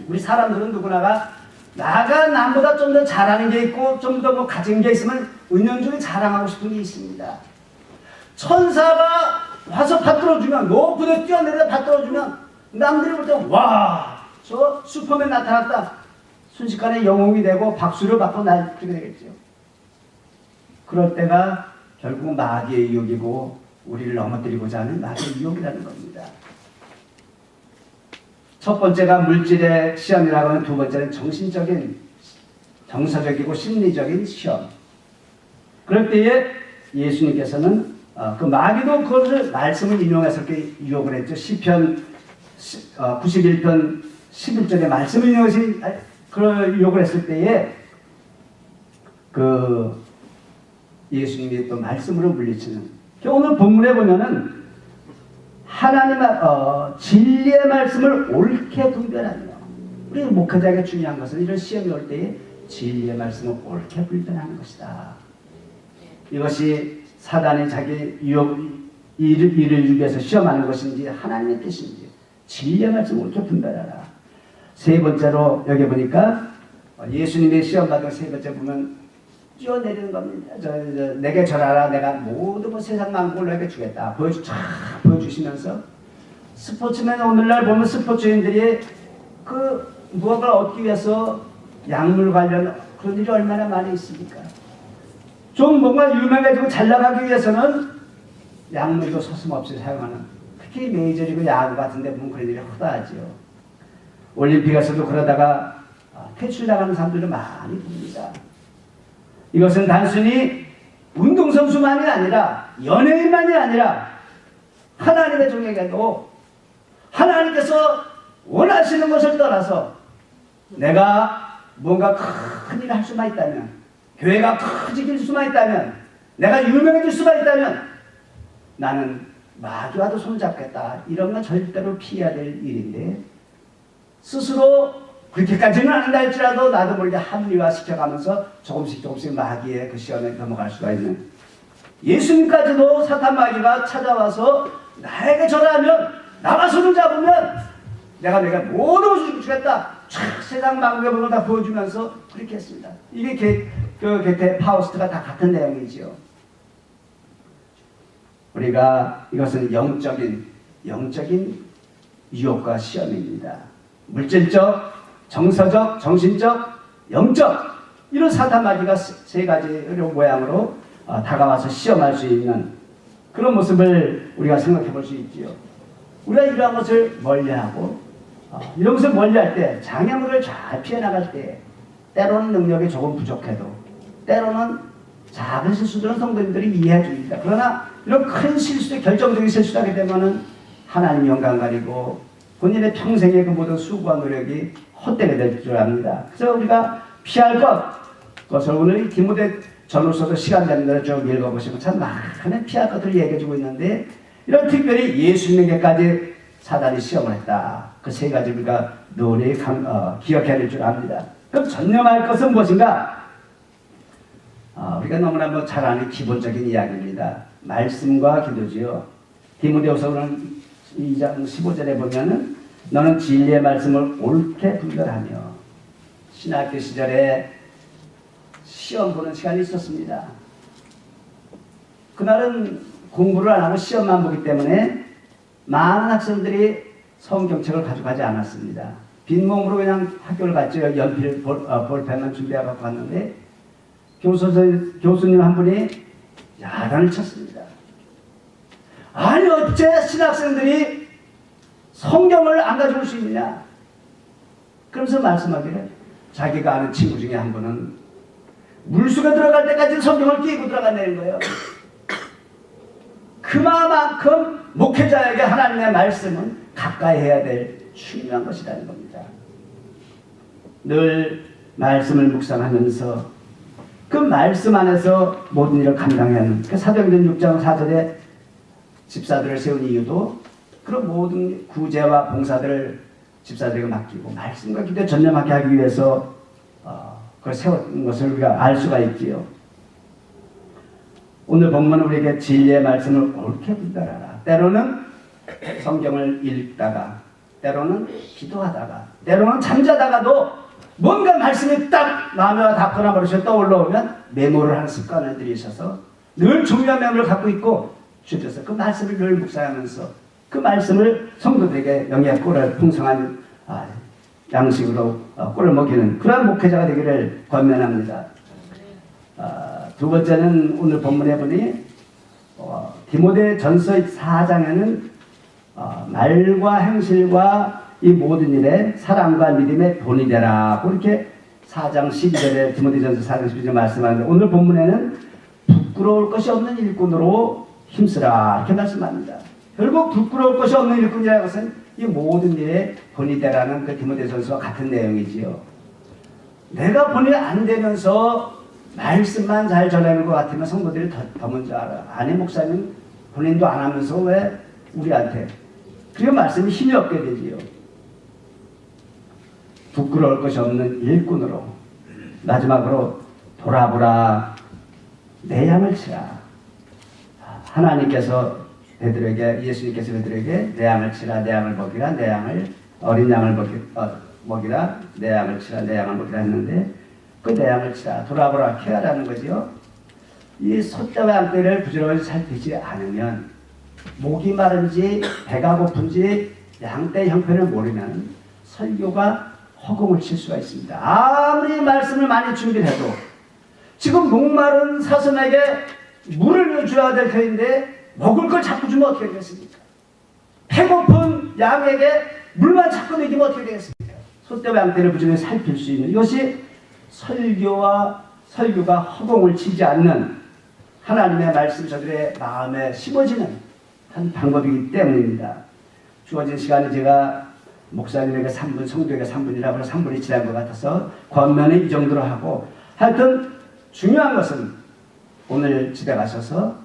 우리 사람들은 누구나가 나가 남보다 좀 더 잘하는 게 있고 좀 더 뭐 가진 게 있으면 은연중에 자랑하고 싶은 게 있습니다. 천사가 와서 받들어주면 높은 데 뛰어내려 받들어주면 남들이 볼 때 와, 저 슈퍼맨 나타났다. 순식간에 영웅이 되고 박수를 받고 날뛰게 되겠죠. 그럴 때가 결국 마귀의 유혹이고 우리를 넘어뜨리고자 하는 마귀의 유혹이라는 겁니다. 첫 번째가 물질의 시험이라고 하면 두 번째는 정신적인, 정서적이고 심리적인 시험. 그럴 때에 예수님께서는 그 마귀도 그것을 말씀을 인용해서 이렇게 유혹을 했죠. 시편 91편 11절에 말씀을 인용해서 그걸 유혹을 했을 때에 그 예수님이 또 말씀으로 물리치는. 오늘 본문에 보면은 하나님의 진리의 말씀을 옳게 분별하며 우리 목회자에게 중요한 것은 이런 시험이 올 때에 진리의 말씀을 옳게 분별하는 것이다. 이것이 사단이 자기 일을 주기 위해서 시험하는 것인지 하나님의 뜻인지 진리의 말씀을 옳게 분별하라. 세 번째로 여기 보니까 예수님의 시험받은 세 번째 보면 뛰어내리는 겁니다. 내게 절하라. 내가 모든 세상 만국을 너에게 주겠다. 보여주시면서 스포츠맨 오늘날 보면 스포츠인들이 그 무언가를 얻기 위해서 약물 관련 그런 일이 얼마나 많이 있습니까? 좀 뭔가 유명해지고 잘 나가기 위해서는 약물도 서슴없이 사용하는 특히 메이저리그 야구 같은 데 보면 그런 일이 허다하죠. 올림픽에서도 그러다가 퇴출당하는 사람들도 많이 봅니다. 이것은 단순히 운동선수만이 아니라 연예인만이 아니라 하나님의 종에게도 하나님께서 원하시는 것을 떠나서 내가 뭔가 큰 일을 할 수만 있다면 교회가 커질 수만 있다면 내가 유명해질 수만 있다면 나는 마귀와도 손잡겠다. 이런 건 절대로 피해야 될 일인데 스스로 그렇게까지는 아닌다 할지라도 나도 모르게 합리화시켜가면서 조금씩 마귀의 그 시험에 넘어갈 수가 있는 예수님까지도 사탄 마귀가 찾아와서 나에게 절하면 나와 손을 잡으면 내가 모든 것을 주겠다. 세상 만국의 부분을 다 보여주면서 그렇게 했습니다. 이게 게테 파우스트가 다 같은 내용이지요. 우리가 이것은 영적인 유혹과 시험입니다. 물질적, 정서적, 정신적, 영적 이런 사탄 마귀가 세 가지 모양으로 다가와서 시험할 수 있는 그런 모습을 우리가 생각해 볼 수 있지요. 우리가 이러한 것을 멀리하고 이런 것을 멀리할 때 장애물을 잘 피해 나갈 때 때로는 능력이 조금 부족해도 때로는 작은 실수들은 성도님들이 이해해 줍니다. 그러나 이런 큰 실수에 결정적인 실수를 하게 되면은 하나님 영광 가리고 본인의 평생의 그 모든 수고와 노력이 헛되게 될 줄 압니다. 그래서 우리가 피할 그것을 오늘 디모데 전후서도 시간 되는 대로 쭉 읽어보시면 참 많은 피할 것들을 얘기해주고 있는데 이런 특별히 예수님에게까지 사단이 시험을 했다. 그 세 가지 우리가 늘 기억해야 될 줄 압니다. 그럼 전념할 것은 무엇인가? 우리가 너무나 잘 아는 기본적인 이야기입니다. 말씀과 기도지요. 디모데후서는 2장 15절에 보면은 너는 진리의 말씀을 옳게 분별하며 신학교 시절에 시험 보는 시간이 있었습니다. 그날은 공부를 안 하고 시험만 보기 때문에 많은 학생들이 성경책을 가져가지 않았습니다. 빈몸으로 그냥 학교를 갔죠. 연필, 볼펜만 준비하고 갔는데 교수님 한 분이 야단을 쳤습니다. 아니 어째 신학생들이 성경을 안 가져올 수 있느냐. 그러면서 말씀하기를 자기가 아는 친구 중에 한 분은 물속에 들어갈 때까지 성경을 끼고 들어간다는 거예요. 그만큼 목회자에게 하나님의 말씀은 가까이 해야 될 중요한 것이라는 겁니다. 늘 말씀을 묵상하면서 그 말씀 안에서 모든 일을 감당해야 하는 그 사도행전 6장 4절에 집사들을 세운 이유도 그런 모든 구제와 봉사들을 집사들에게 맡기고 말씀과 기도에 전념하게 하기 위해서 그걸 세운 것을 우리가 알 수가 있지요. 오늘 본문은 우리에게 진리의 말씀을 옳게 분별하라. 때로는 성경을 읽다가 때로는 기도하다가 때로는 잠자다가도 뭔가 말씀이 딱 마음에 닿거나 머릿속에 떠올라오면 메모를 하는 습관을 들이셔서 늘 중요한 메모를 갖고 있고 주셔서 그 말씀을 늘 묵상하면서 그 말씀을 성도들에게 영의 꿀을 풍성한 양식으로 꿀을 먹이는 그러한 목회자가 되기를 권면합니다. 두 번째는 오늘 본문에 보니 디모데전서 4장에는 말과 행실과 이 모든 일에 사랑과 믿음의 본이 되라고 이렇게 4장 12절에 디모데전서 4장 12절 말씀하는데 오늘 본문에는 부끄러울 것이 없는 일꾼으로 힘쓰라 이렇게 말씀합니다. 결국 부끄러울 것이 없는 일꾼이라는 것은 이 모든 일에 본이 되라는 그 디모데전서와 같은 내용이지요. 내가 본이 안 되면서 말씀만 잘 전하는 것 같으면 성도들이 더 먼저 알아. 아니 목사님 본인도 안 하면서 왜 우리한테 그리고 말씀이 힘이 없게 되지요. 부끄러울 것이 없는 일꾼으로 마지막으로 돌아보라 내 양을 치라. 하나님께서 베드로에게 예수님께서 베드로에게 내 양을 치라 내 양을 먹이라 내 양을 어린 양을 먹이라 내 양을 치라 내 양을 먹이라 했는데 그 내 양을 치라 돌아보라 케어라는 거죠. 이 소떼와 양떼를 부지런히 살피지 않으면 목이 마른지 배가 고픈지 양떼 형편을 모르면 설교가 허공을 칠 수가 있습니다. 아무리 말씀을 많이 준비해도 지금 목마른 사슴에게 물을 줘야 될 터인데 먹을 걸 자꾸 주면 어떻게 되겠습니까? 배고픈 양에게 물만 자꾸 먹이면 어떻게 되겠습니까? 소떼와 양떼를 부지런히 살필 수 있는 이것이 설교가 허공을 치지 않는 하나님의 말씀 저들의 마음에 심어지는 한 방법이기 때문입니다. 주어진 시간에 제가 목사님에게 3분, 성도에게 3분이라고 해서 3분이 지난 것 같아서 권면을 이 정도로 하고 하여튼 중요한 것은 오늘 집에 가셔서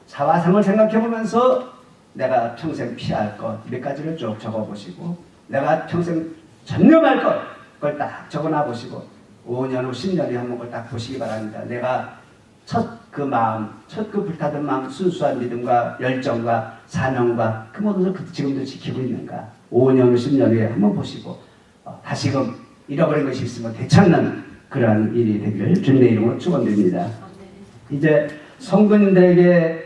자화상을 생각해 보면서 내가 평생 피할 것 몇 가지를 쭉 적어보시고 내가 평생 전념할 것 그걸 딱 적어놔 보시고 5년 후 10년 후에 한번 그걸 딱 보시기 바랍니다. 내가 첫 그 마음, 첫 그 불타던 마음, 순수한 믿음과 열정과 사명과 그 모든 것을 지금도 지키고 있는가 5년 후 10년 후에 한번 보시고 다시금 잃어버린 것이 있으면 되찾는 그러한 일이 되기를 주님의 이름으로 축원드립니다. 이제 성도님들에게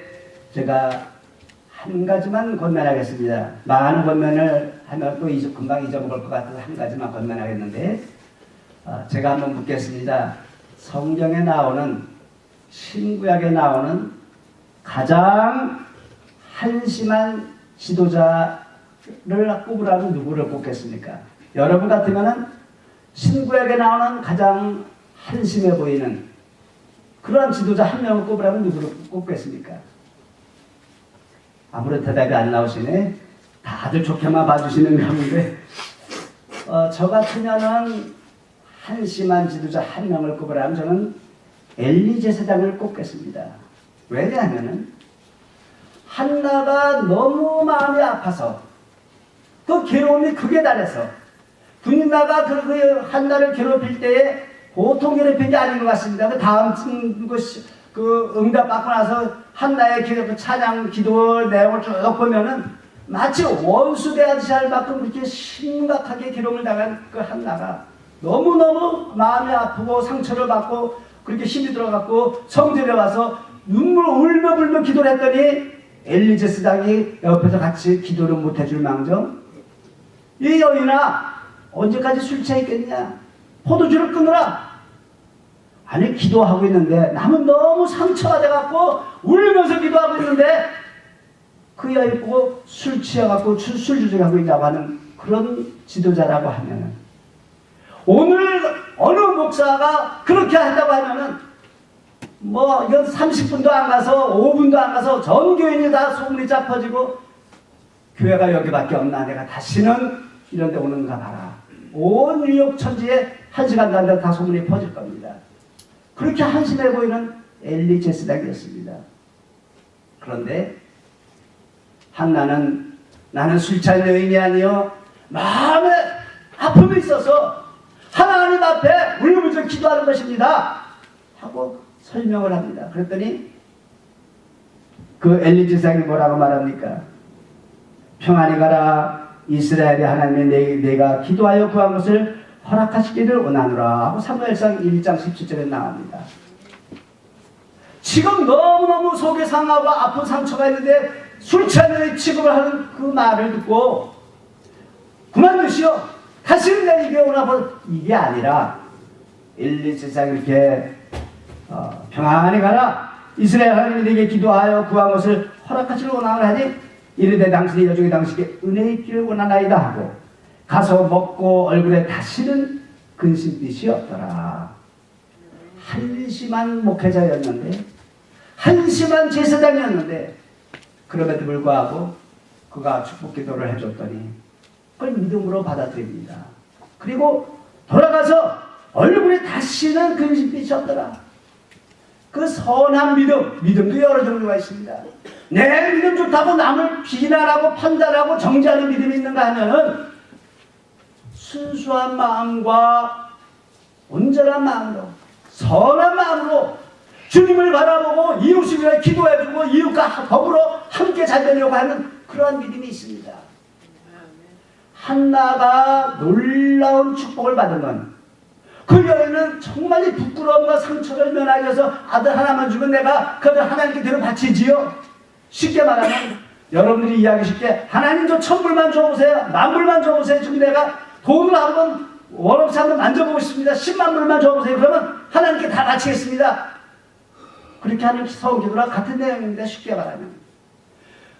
제가 한 가지만 권면하겠습니다. 많은 권면을 하면 또 금방 잊어먹을 것 같아서 한 가지만 권면하겠는데 제가 한번 묻겠습니다. 성경에 나오는 신구약에 나오는 가장 한심한 지도자를 꼽으라면 누구를 꼽겠습니까? 여러분 같으면은 신구약에 나오는 가장 한심해 보이는 그러한 지도자 한 명을 꼽으라면 누구를 꼽겠습니까? 아무런 대답이 안 나오시네. 다들 좋게만 봐주시는 가운데 저 같으면은 한심한 지도자 한 명을 꼽으라면 저는 엘리 제사장을 꼽겠습니다. 왜냐하면 한나가 너무 마음이 아파서 그 괴로움이 극에 달해서 분나가 그 한나를 괴롭힐 때에 보통 괴롭힌 게 아닌 것 같습니다. 그 다음 그 응답받고 나서 한나의 기도, 그 찬양 기도 내용을 쭉 보면은 마치 원수 대하듯이 할 만큼 그렇게 심각하게 기록을 당한 그 한나가 너무너무 마음이 아프고 상처를 받고 그렇게 힘이 들어갔고 성전에 와서 눈물 울며불며 기도를 했더니 엘리 제사장이 옆에서 같이 기도를 못 해줄 망정 이 여인아 언제까지 술 취했겠냐 포도주를 끊으라. 아니 기도하고 있는데 남은 너무 상처가 돼갖고 울면서 기도하고 있는데 그 여인 보고 술 취해갖고 술 주정하고 있다고 하는 그런 지도자라고 하면은 오늘 어느 목사가 그렇게 한다고 하면은 뭐 이건 30분도 안 가서 5분도 안 가서 전 교인이 다 소문이 쫙 퍼지고 교회가 여기밖에 없나 내가 다시는 이런 데 오는가 봐라. 온 뉴욕 천지에 1시간도 안 돼서 다 소문이 퍼질 겁니다. 그렇게 한심해 보이는 엘리 제사장이었습니다. 그런데 한나는 나는 술 취한 여인이 아니요 마음에 아픔이 있어서 하나님 앞에 울면서 기도하는 것입니다 하고 설명을 합니다. 그랬더니 그 엘리 제사장이 뭐라고 말합니까? 평안히 가라. 이스라엘의 하나님의 내가 기도하여 구한 것을 허락하시기를 원하노라 하고 사무엘상 1장 17절에 나옵니다. 지금 너무너무 속에 상하고 아픈 상처가 있는데 술 취한 취급을 하는 그 말을 듣고 그만두시오. 다시는 내 입에 오라고 이게 아니라 엘리 제사장이 이렇게 평안히 가라. 이스라엘 하나님이 내게 기도하여 구한 것을 허락하시기를 원하노라 하니 이르되 당신이 여종의 당신에게 은혜 있기를 원하나이다 하고 가서 먹고 얼굴에 다시는 근심빛이 없더라. 한심한 목회자였는데 한심한 제사장이었는데 그럼에도 불구하고 그가 축복 기도를 해줬더니 그걸 믿음으로 받아들입니다. 그리고 돌아가서 얼굴에 다시는 근심빛이 없더라. 그 선한 믿음도 여러 종류가 있습니다. 내 믿음 좋다고 남을 비난하고 판단하고 정죄하는 믿음이 있는가 하면은 순수한 마음과 온전한 마음으로 선한 마음으로 주님을 바라보고 이웃을 위해 기도해주고 이웃과 더불어 함께 잘 되려고 하는 그러한 믿음이 있습니다. 한나가 놀라운 축복을 받은 건 그 여인은 정말 부끄러움과 상처를 면하기 위해서 아들 하나만 주면 내가 그 아들 하나님께 대로 바치지요. 쉽게 말하면 여러분들이 이야기 쉽게 하나님 저 1000불만 줘보세요. 10,000불만 줘보세요. 지금 내가 돈을 한번 월없이 한번 만져보고 싶습니다. 10만 불만 줘보세요. 그러면 하나님께 다 바치겠습니다. 그렇게 하는 서기도랑 같은 내용인데 쉽게 말하면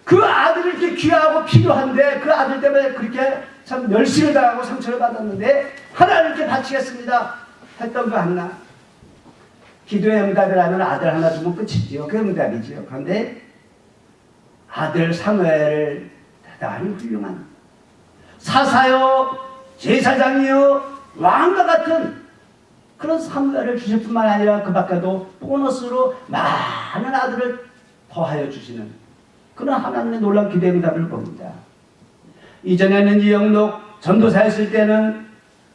그 아들이 이렇게 귀하고 필요한데 그 아들 때문에 그렇게 참 멸시를 당하고 상처를 받았는데 하나님께 바치겠습니다 했던 그 한나 기도의 응답을 하면 아들 하나 주면 끝이지요. 그 응답이지요. 그런데 아들 사무엘을 대단히 훌륭한 사사요 제사장이요 왕과 같은 그런 사무엘을 주실 뿐만 아니라 그 밖에도 보너스로 많은 아들을 더하여 주시는 그런 하나님의 놀라운 기도의 응답을 봅니다. 이전에는 이영록 전도사였을 때는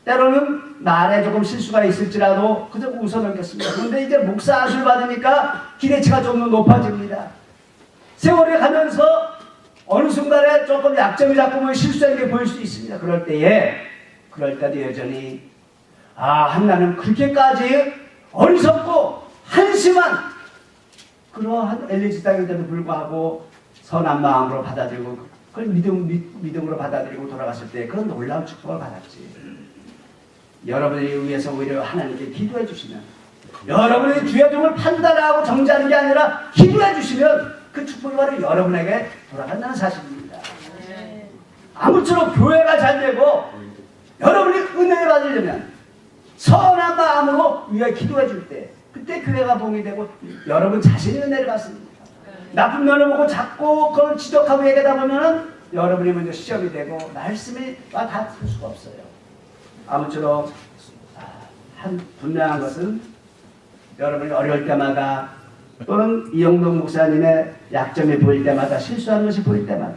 때로는 말에 조금 실수가 있을지라도 그저 웃어넘겼습니다. 그런데 이제 목사 아들 받으니까 기대치가 좀 높아집니다. 세월이 가면서 어느 순간에 조금 약점이 자꾸 보여 실수한 게 보일 수 있습니다. 그럴 때도 여전히 한나는 그렇게까지 어리석고 한심한 그러한 엘리 제사장인데도 불구하고 선한 마음으로 받아들이고 그걸 믿음으로 받아들이고 돌아갔을 때 그런 놀라운 축복을 받았지. 여러분을 위해서 오히려 하나님께 기도해 주시면 여러분의 주의 종을 판단하고 정죄하는 게 아니라 기도해 주시면 그 축복이 바로 여러분에게 돌아간다는 사실입니다. 아무쪼록 교회가 잘 되고 여러분이 은혜를 받으려면 선한 마음으로 위에 기도해 줄 때 그때 교회가 봉이 되고 여러분 자신이 은혜를 받습니다. 나쁜 면을 보고 자꾸 그걸 지적하고 얘기하다 보면은 여러분이 먼저 시험이 되고 말씀이 닿을 수가 없어요. 아무쪼록 분명한 것은 여러분이 어려울 때마다 또는 이영동 목사님의 약점이 보일 때마다 실수하는 것이 보일 때마다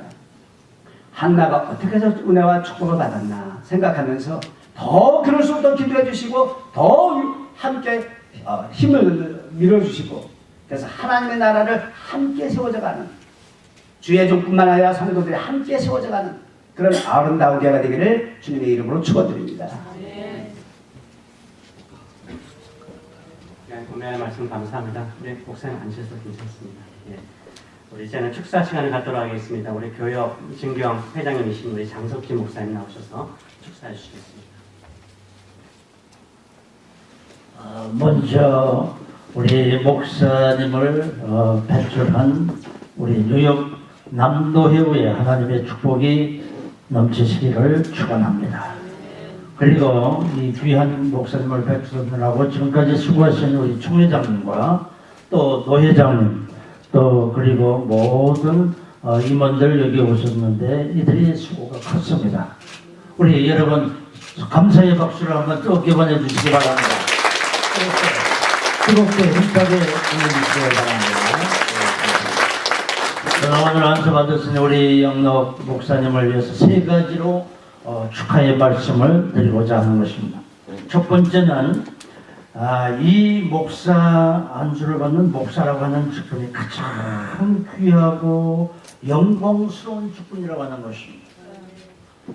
한나가 어떻게 해서 은혜와 축복을 받았나 생각하면서 더 그럴수록 더 기도해 주시고 더 함께 힘을 밀어주시고 그래서 하나님의 나라를 함께 세워져가는, 주의 종뿐만 아니라 성도들이 함께 세워져가는 그런 아름다운 교회가 되기를 주님의 이름으로 축원드립니다. 고민의 말씀 감사합니다. 우리 목사님 앉으셔서 괜찮습니다. 예. 우리 이제는 축사 시간을 갖도록 하겠습니다. 우리 교역 진경 회장님이신 우리 장석진 목사님 나오셔서 축사해 주시겠습니다. 먼저 우리 목사님을 배출한 우리 뉴욕 남도회의 하나님의 축복이 넘치시기를 축원합니다. 그리고 이 귀한 목사님을 배출하느라고 지금까지 수고하신 우리 총회장님과 또 노회장님 또 그리고 모든 임원들 여기 오셨는데 이들이 수고가 컸습니다. 우리 여러분 감사의 박수를 한번 뜨겁게 보내주시기 바랍니다. 뜨겁게 힘차게 보내주시기 바랍니다. 저는 오늘 안수 받으신 우리 영록 목사님을 위해서 세 가지로 축하의 말씀을 드리고자 하는 것입니다. 첫 번째는 이 목사 안수를 받는 목사라고 하는 직분이 가장 귀하고 영광스러운 직분이라고 하는 것입니다.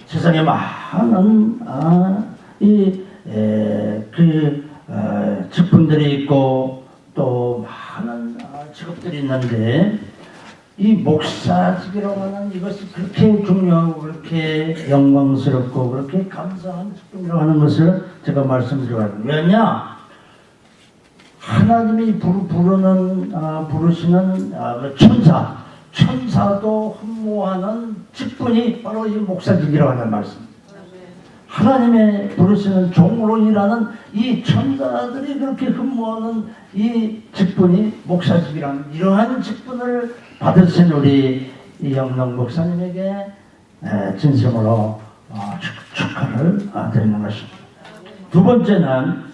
세상에 많은 직분들이 있고 또 많은 직업들이 있는데 이 목사직이라고 하는 이것이 그렇게 중요하고 그렇게 영광스럽고 그렇게 감사한 직분이라고 하는 것을 제가 말씀드려요. 왜냐? 하나님이 부르시는 천사도 흠모하는 직분이 바로 이 목사직이라고 하는 말씀. 하나님의 부르시는 종으로 일하는 이 천사들이 그렇게 흠모하는 이 직분이 목사직이라는 이러한 직분을 받으신 우리 이영록 목사님에게 진심으로 축하를 드리는 것입니다. 두 번째는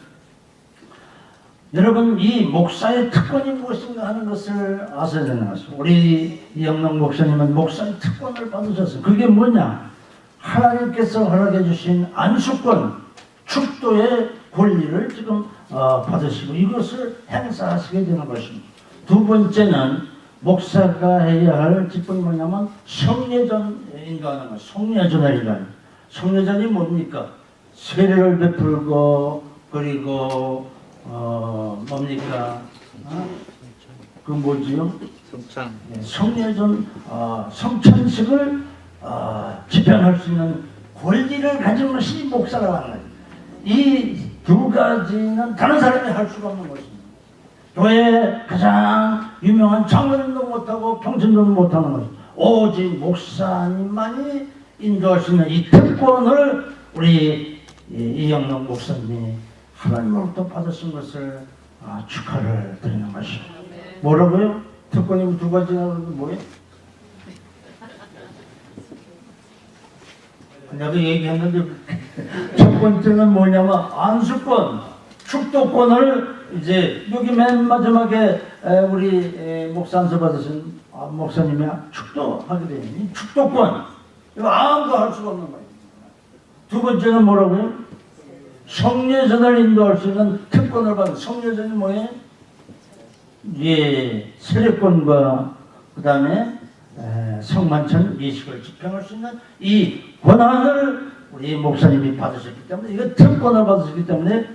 여러분 이 목사의 특권이 무엇인가 하는 것을 아셔야 되는 것입니다. 우리 이영록 목사님은 목사의 특권을 받으셨어요. 그게 뭐냐? 하나님께서 허락해 주신 안수권, 축도의 권리를 지금 받으시고 이것을 행사하시게 되는 것입니다. 두 번째는 목사가 해야 할 직분이 뭐냐면 성례전 인도하는 것, 성례전을 인도하는 것. 성례전이 뭡니까? 세례를 베풀고 그리고 뭡니까? 그 뭐지요? 성찬. 네, 성례전 성찬식을 집행할 수 있는 권리를 가진 것이 목사라고 하는 거예요. 이 두 가지는 다른 사람이 할 수가 없는 것입니다. 교회 가장 유명한 장로님도 못하고 평신도도 못하는 것입니다. 오직 목사님만이 인도할 수 있는 이 특권을 우리 이영록 목사님이 하나님으로부터 받으신 것을 축하를 드리는 것입니다. 뭐라고요? 특권이 두 가지나 뭐예요? 내가 얘기했는데 첫 번째는 뭐냐면 안수권, 축도권을 이제 여기 맨 마지막에 우리 목사 안수 받으신 목사님이 축도하게 되는 이 축도권 이거 아무도 할 수가 없는 거예요. 두 번째는 뭐라고요? 성례전을 인도할 수 있는 특권을 받은 성례전이 뭐예요? 예, 세례권과 그 다음에 성만찬 예식을 집행할 수 있는 이 권한을 우리 목사님이 받으셨기 때문에 이거 특권을 받으셨기 때문에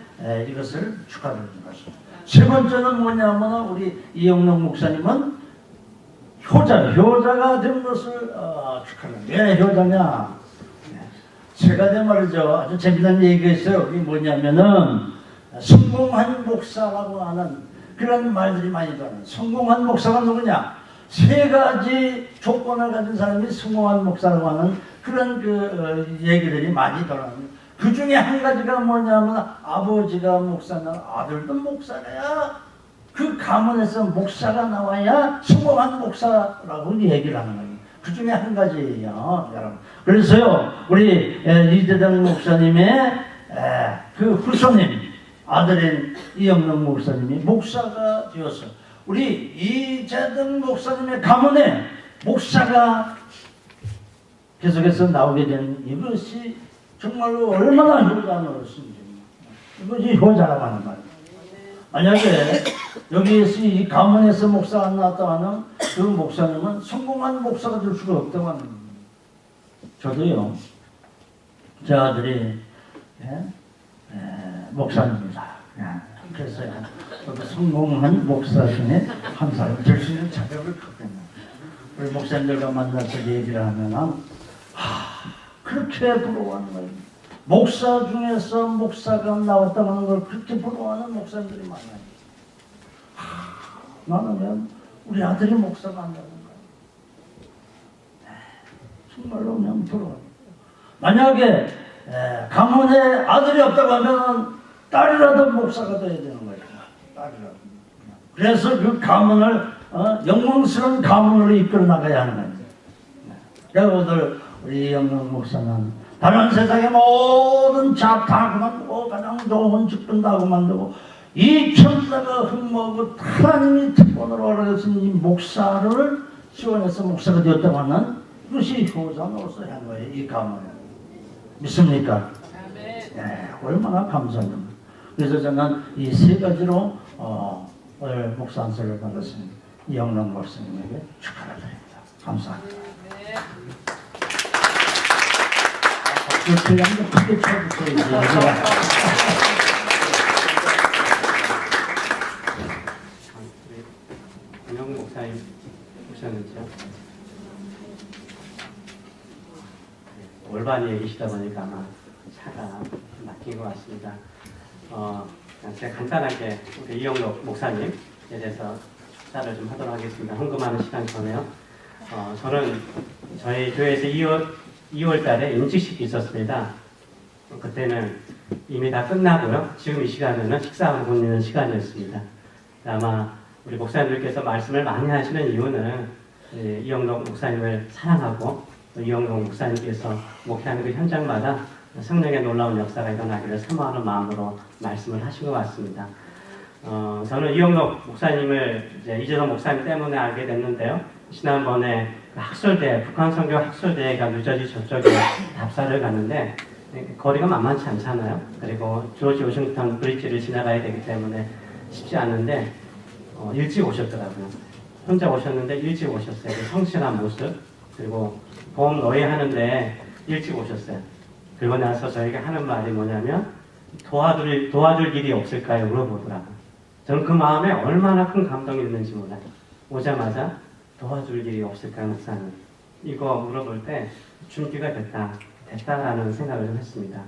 이것을 축하드리는 것입니다. 세 번째는 뭐냐면 우리 이영록 목사님은 효자가 된 것을 축하합니다. 왜 효자냐? 제가 말이죠. 아주 재미난 얘기가 있어요. 이게 뭐냐면은 성공한 목사라고 하는 그런 말들이 많이 들어요. 성공한 목사가 누구냐? 세 가지 조건을 가진 사람이 성공한 목사라고 하는 그런 얘기들이 많이 들어요. 그 중에 한 가지가 뭐냐면 아버지가 목사나 아들도 목사래야 그 가문에서 목사가 나와야 성공한 목사라고 얘기를 하는 거예요. 그 중에 한 가지예요, 여러분. 그래서요, 우리 이재당 목사님의 그 후손님, 아들인 이영록 목사님이 목사가 되었어요. 우리 이재당 목사님의 가문에 목사가 계속해서 나오게 된 이것이 정말로 얼마나 효자는 것인지. 이것이 효자라고 하는 말이에요. 만약에 여기에서 이 가문에서 목사가 안 나왔다 하면 그 목사님은 성공한 목사가 될 수가 없다고 하는 겁니다. 저도요, 제 아들이 목사입니다. 그래서 저도 성공한 목사 중에 한 사람 될 수 있는 자격을 갖고 있는 우리 목사님들과 만나서 얘기를 하면 그렇게 부러워하는 거예요. 목사 중에서 목사가 나왔다고 하는 걸 그렇게 부러워하는 목사님들이 많아요. 나는 왜 우리 아들이 목사가 안 되는 거야. 정말로 그냥 부러워요. 만약에 가문에 아들이 없다고 하면 딸이라도 목사가 돼야 되는 거예요. 딸이라도. 그래서 그 가문을 영광스러운 가문으로 이끌어 나가야 하는 거예요. 그래서 오늘 우리 영광 목사는 다른 세상의 모든 잡 다 그만두고 가장 좋은 직분 다 그만두고 이 천사가 흠모하고 하나님이 특권으로 허락하신 이 목사를 지원해서 목사가 되었다고 하는 그것이 효자로서 한 거예요. 이 가문을. 믿습니까? 네, 얼마나 감사합니다. 그래서 저는 이 세 가지로 오늘 목사 안수를 받으신 이영란 목사님에게 축하를 드립니다. 감사합니다. 그렇게 양도 크게 쳐주세요. 안영 목사님 오셨는지요? 올바니에 계시다 보니까 아마 차가 막힌 것 같습니다. 제가 간단하게 우리 이영록 목사님에 대해서 축사를 좀 하도록 하겠습니다. 헌금하는 시간 전에요. 저는 저희 교회에서 2월 달에 임직식이 있었습니다. 그때는 이미 다 끝나고요. 지금 이 시간에는 식사하고 있는 시간이었습니다. 아마 우리 목사님들께서 말씀을 많이 하시는 이유는 이영록 목사님을 사랑하고 이영록 목사님께서 목회하는 그 현장마다 성령의 놀라운 역사가 일어나기를 사모하는 마음으로 말씀을 하신 것 같습니다. 저는 이영록 목사님을 이재동 목사님 때문에 알게 됐는데요. 지난번에 학술대, 북한선교 학술대회가 뉴저지 저쪽에 답사를 갔는데 거리가 만만치 않잖아요. 그리고 조지 워싱턴 브리지를 지나가야 되기 때문에 쉽지 않은데 일찍 오셨더라고요. 혼자 오셨는데 일찍 오셨어요. 그 성실한 모습, 그리고 보험 노예하는데 일찍 오셨어요. 그리고 나서 저희가 하는 말이 뭐냐면 도와줄 일이 없을까요? 물어보더라고요. 저는 그 마음에 얼마나 큰 감동이 있는지 몰라요. 오자마자 도와줄 일이 없을까요, 목사님? 이거 물어볼 때 준비가 됐다라는 생각을 좀 했습니다.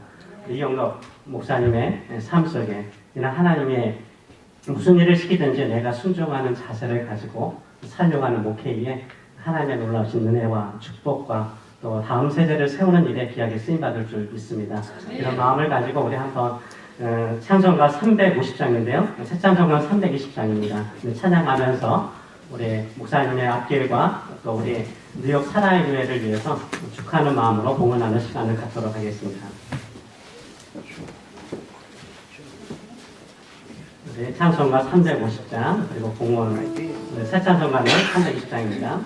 이영록 목사님의 삶 속에 하나님의 무슨 일을 시키든지 내가 순종하는 자세를 가지고 살려가는 목회에 하나님의 놀라우신 은혜와 축복과 또 다음 세대를 세우는 일에 귀하게 쓰임받을 줄 믿습니다. 이런 마음을 가지고 우리 한번 찬송가 350장인데요. 새 찬송가 320장입니다. 찬양하면서 우리 목사님의 앞길과 또 우리 뉴욕 사랑의 교회를 위해서 축하하는 마음으로 봉헌하는 시간을 갖도록 하겠습니다. 우리 찬송가 350장 그리고 봉헌 새 찬송가는 320장입니다.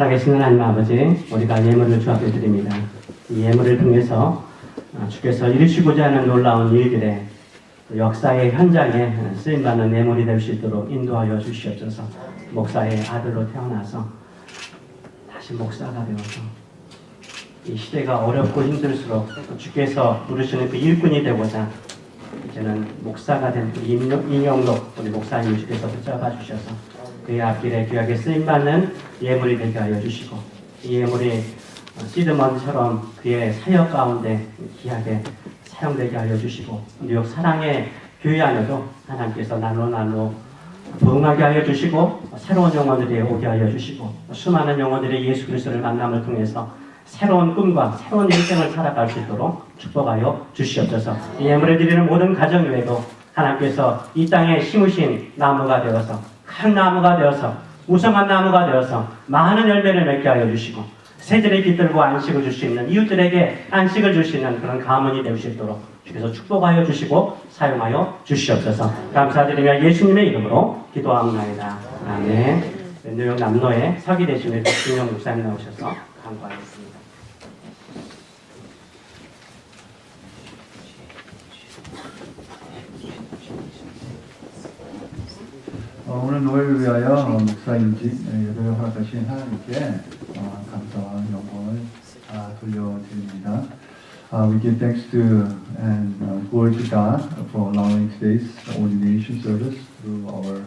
살아계신 하나님 아버지, 우리가 예물을 주 앞에 드립니다. 이 예물을 통해서 주께서 이루시고자 하는 놀라운 일들의 역사의 현장에 쓰임받는 예물이 될 수 있도록 인도하여 주시옵소서. 목사의 아들로 태어나서 다시 목사가 되어서 이 시대가 어렵고 힘들수록 주께서 부르시는 그 일꾼이 되고자 이제는 목사가 된 이영록 우리 목사님 주께서 붙잡아 주셔서 그의 앞길에 귀하게 쓰임받는 예물이 되게 하여 주시고 이 예물이 시드먼처럼 그의 사역 가운데 귀하게 사용되게 하여 주시고 뉴욕 사랑의 교회 안에도 하나님께서 날로 부흥하게 하여 주시고 새로운 영혼들이 오게 하여 주시고 수많은 영혼들이 예수 그리스도를 만남을 통해서 새로운 꿈과 새로운 인생을 살아갈 수 있도록 축복하여 주시옵소서. 이 예물을 드리는 모든 가정 외에도 하나님께서 이 땅에 심으신 나무가 되어서 큰 나무가 되어서 우성한 나무가 되어서 많은 열매를 맺게 하여 주시고 새들의 깃들고 안식을 줄 수 있는 이웃들에게 안식을 줄 수 있는 그런 가문이 될 수 있도록 주께서 축복하여 주시고 사용하여 주시옵소서. 감사드리며 예수님의 이름으로 기도합니다. 아멘. 뉴욕 남로에 서기 대신에 김영 목사님 나오셔서 강구하겠습니다. 오늘 노예를 위하여 목사인지 예배를 허락하신 하나님께 감사와 영광을 돌려드립니다. We give thanks to and glory to God for allowing today's ordination service through our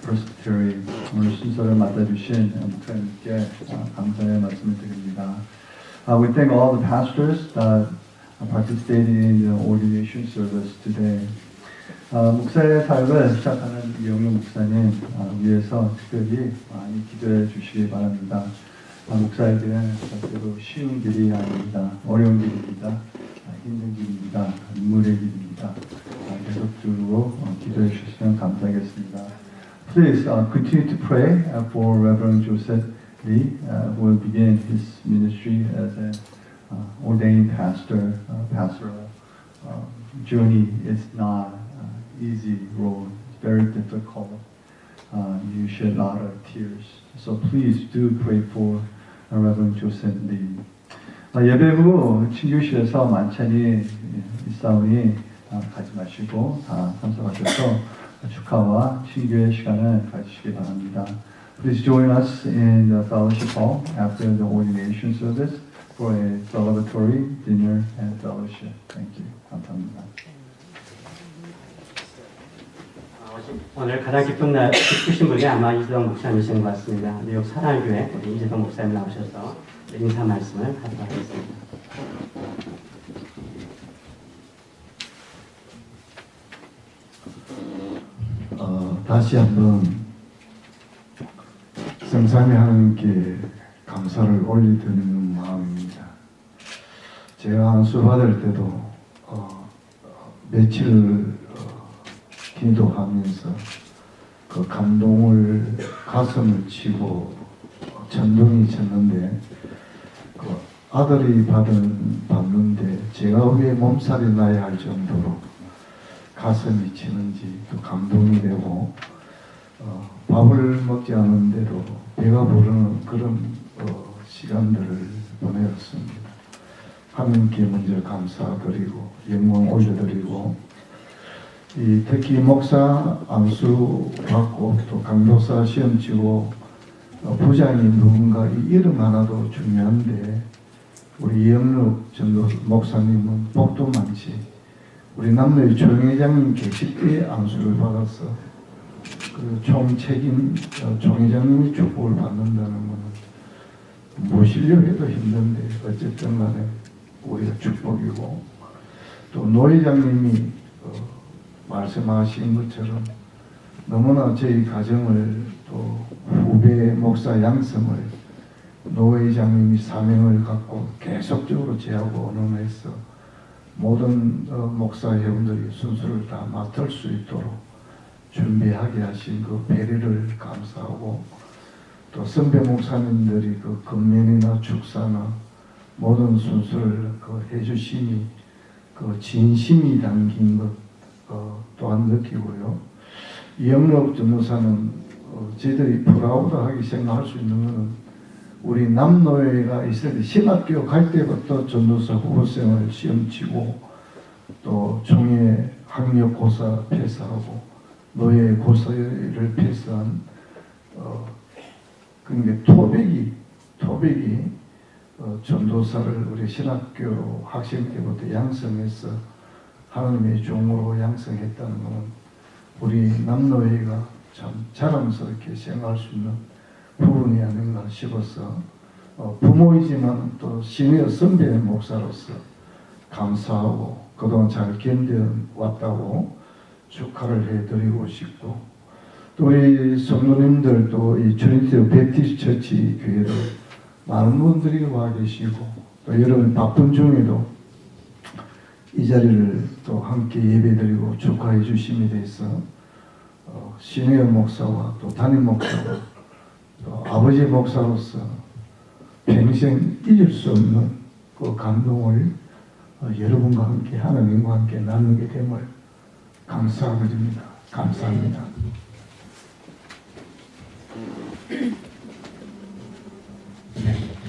presbytery. 오늘 순서를 맡아주신 목사님께 감사의 말씀을 드립니다. We thank all the pastors that participated in the ordination service today. 목사의 삶을 시작하는 이영록 목사님 위해서 특별히 많이 기도해 주시기 바랍니다. 목사에게는 절대로 쉬운 길이 아닙니다. 어려운 길입니다. 힘든 길입니다. 눈물의 길입니다. 계속적으로 기도해 주시면 감사하겠습니다. Please continue to pray for Reverend Joseph Lee, who will begin his ministry as an ordained pastor. Pastoral journey is not easy road. It's very difficult. You shed a lot of tears. So please do pray for Reverend Joseph Lee. 예배 후 친교실에서 만찬이 있사오니 가지 마시고 다 참석하셔서 축하와 친교의 시간을 가지시기 바랍니다. Please join us in the fellowship hall after the ordination service for a celebratory dinner and fellowship. Thank you. 감사합니다. 오늘 가장 기쁘신 분이 아마 이재동 목사님이신 것 같습니다. 뉴욕 사랑교회 우리 이재동 목사님 나오셔서 인사 말씀을 하도록 하겠습니다. 다시 한번 성삼위 하나님께 감사를 올려드리는 마음입니다. 제가 안수 받을 때도 며칠 기도하면서 그 감동을 가슴을 치고 천둥이 쳤는데 그 아들이 받는데 제가 왜 몸살이 나야 할 정도로 가슴이 치는지 또 감동이 되고 밥을 먹지 않은데도 배가 부르는 그런 시간들을 보내었습니다. 하나님께 먼저 감사드리고 영광 올려드리고 특히 목사 안수 받고 또 강도사 시험 치고 부장이 누군가 이 이름 하나도 중요한데 우리 이영록 전도 목사님은 복도 많지 우리 남로의 총회장님 계실 때 안수를 받아서 그 총책임 총회장님이 축복을 받는다는 것은 모시려 해도 힘든데 어쨌든 간에 우리가 축복이고 또 노회장님이 말씀하신 것처럼 너무나 저희 가정을 또 후배 목사 양성을 노 회장님이 사명을 갖고 계속적으로 제하고 언론해서 모든 목사 회원들이 순서를 다 맡을 수 있도록 준비하게 하신 그 배려를 감사하고 또 선배 목사님들이 그 건면이나 축사나 모든 순서를 해주심이 그 진심이 담긴 것 또한 느끼고요. 이영록 전도사는 저희들이 프라우드하게 생각할 수 있는 것은 우리 남노회가 있을 때 신학교 갈 때부터 전도사 후보생을 시험 치고 또 총회 학력고사 패스하고 노예 고사를 패스한 그러니까 토백이 전도사를 우리 신학교 학생 때부터 양성해서 하나님의 종으로 양성했다는 것은 우리 남노회가 참 자랑스럽게 생각할 수 있는 부분이 아닌가 싶어서 부모이지만 또 시니어 선배 목사로서 감사하고 그동안 잘 견뎌왔다고 축하를 해드리고 싶고 또 우리 성도님들도 이 트리니티 베티스 처치 교회도 많은 분들이 와 계시고 또 여러분 바쁜 중에도 이 자리를 또 함께 예배드리고 축하해 주심에 대해서 시니어 목사와 또 담임 목사와 또 아버지 목사로서 평생 잊을 수 없는 그 감동을 여러분과 함께 하나님과 함께 나누게 됨을 감사드립니다. 감사합니다.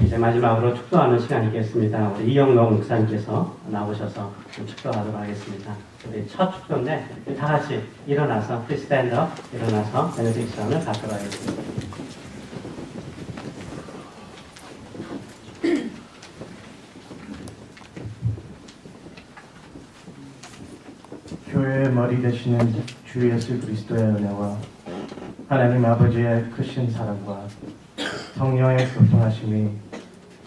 이제 마지막으로 축도하는 시간이겠습니다. 우리 이영록 목사님께서 나오셔서 좀 축도하도록 하겠습니다. 우리 첫 축도인데 다 같이 일어나서 프리스탠드업 일어나서 베네딕션을 갖도록 하겠습니다. 교회의 머리 되시는 주 예수 그리스도의 은혜와 하나님 아버지의 크신 사랑과 성령의 교통하심이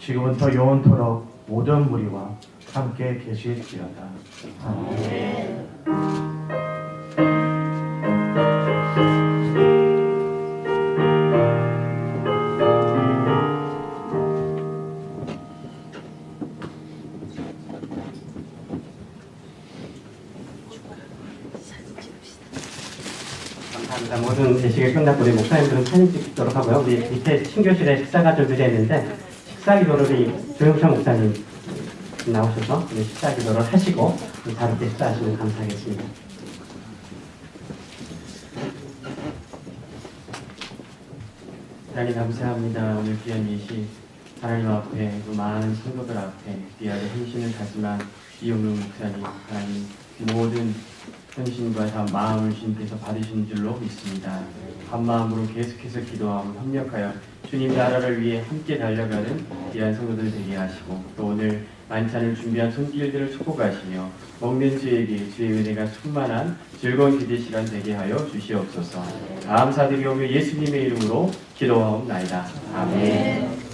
지금부터 영원토록 모든 무리와 함께 계실지어다. 아멘. 감사합니다. 모든 예식이 끝났고 우리 목사님들은 사진 찍도록 하고요. 우리 밑에 신교실에 식사가 준비되어 있는데 식사 기도를 우리 조영찬 목사님 나오셔서 우리 식사 기도를 하시고 자유롭게 식사하시면 감사하겠습니다. 하나님 감사합니다. 오늘 귀한 예식 하나님 앞에 그 많은 성도들 앞에 귀하게 헌신을 다지만 이영록 목사님 하나님 모든 헌신과 다 마음을 주님께서 받으신 줄로 믿습니다. 한 마음으로 계속해서 기도하고 협력하여 주님 나라를 위해 함께 달려가는 귀한 성도들 되게 하시고 또 오늘 만찬을 준비한 손길들을 축복하시며 먹는 주에게 주의 은혜가 충만한 즐거운 기대 시간 되게 하여 주시옵소서. 감사드리오며 예수님의 이름으로 기도하옵나이다. 아멘.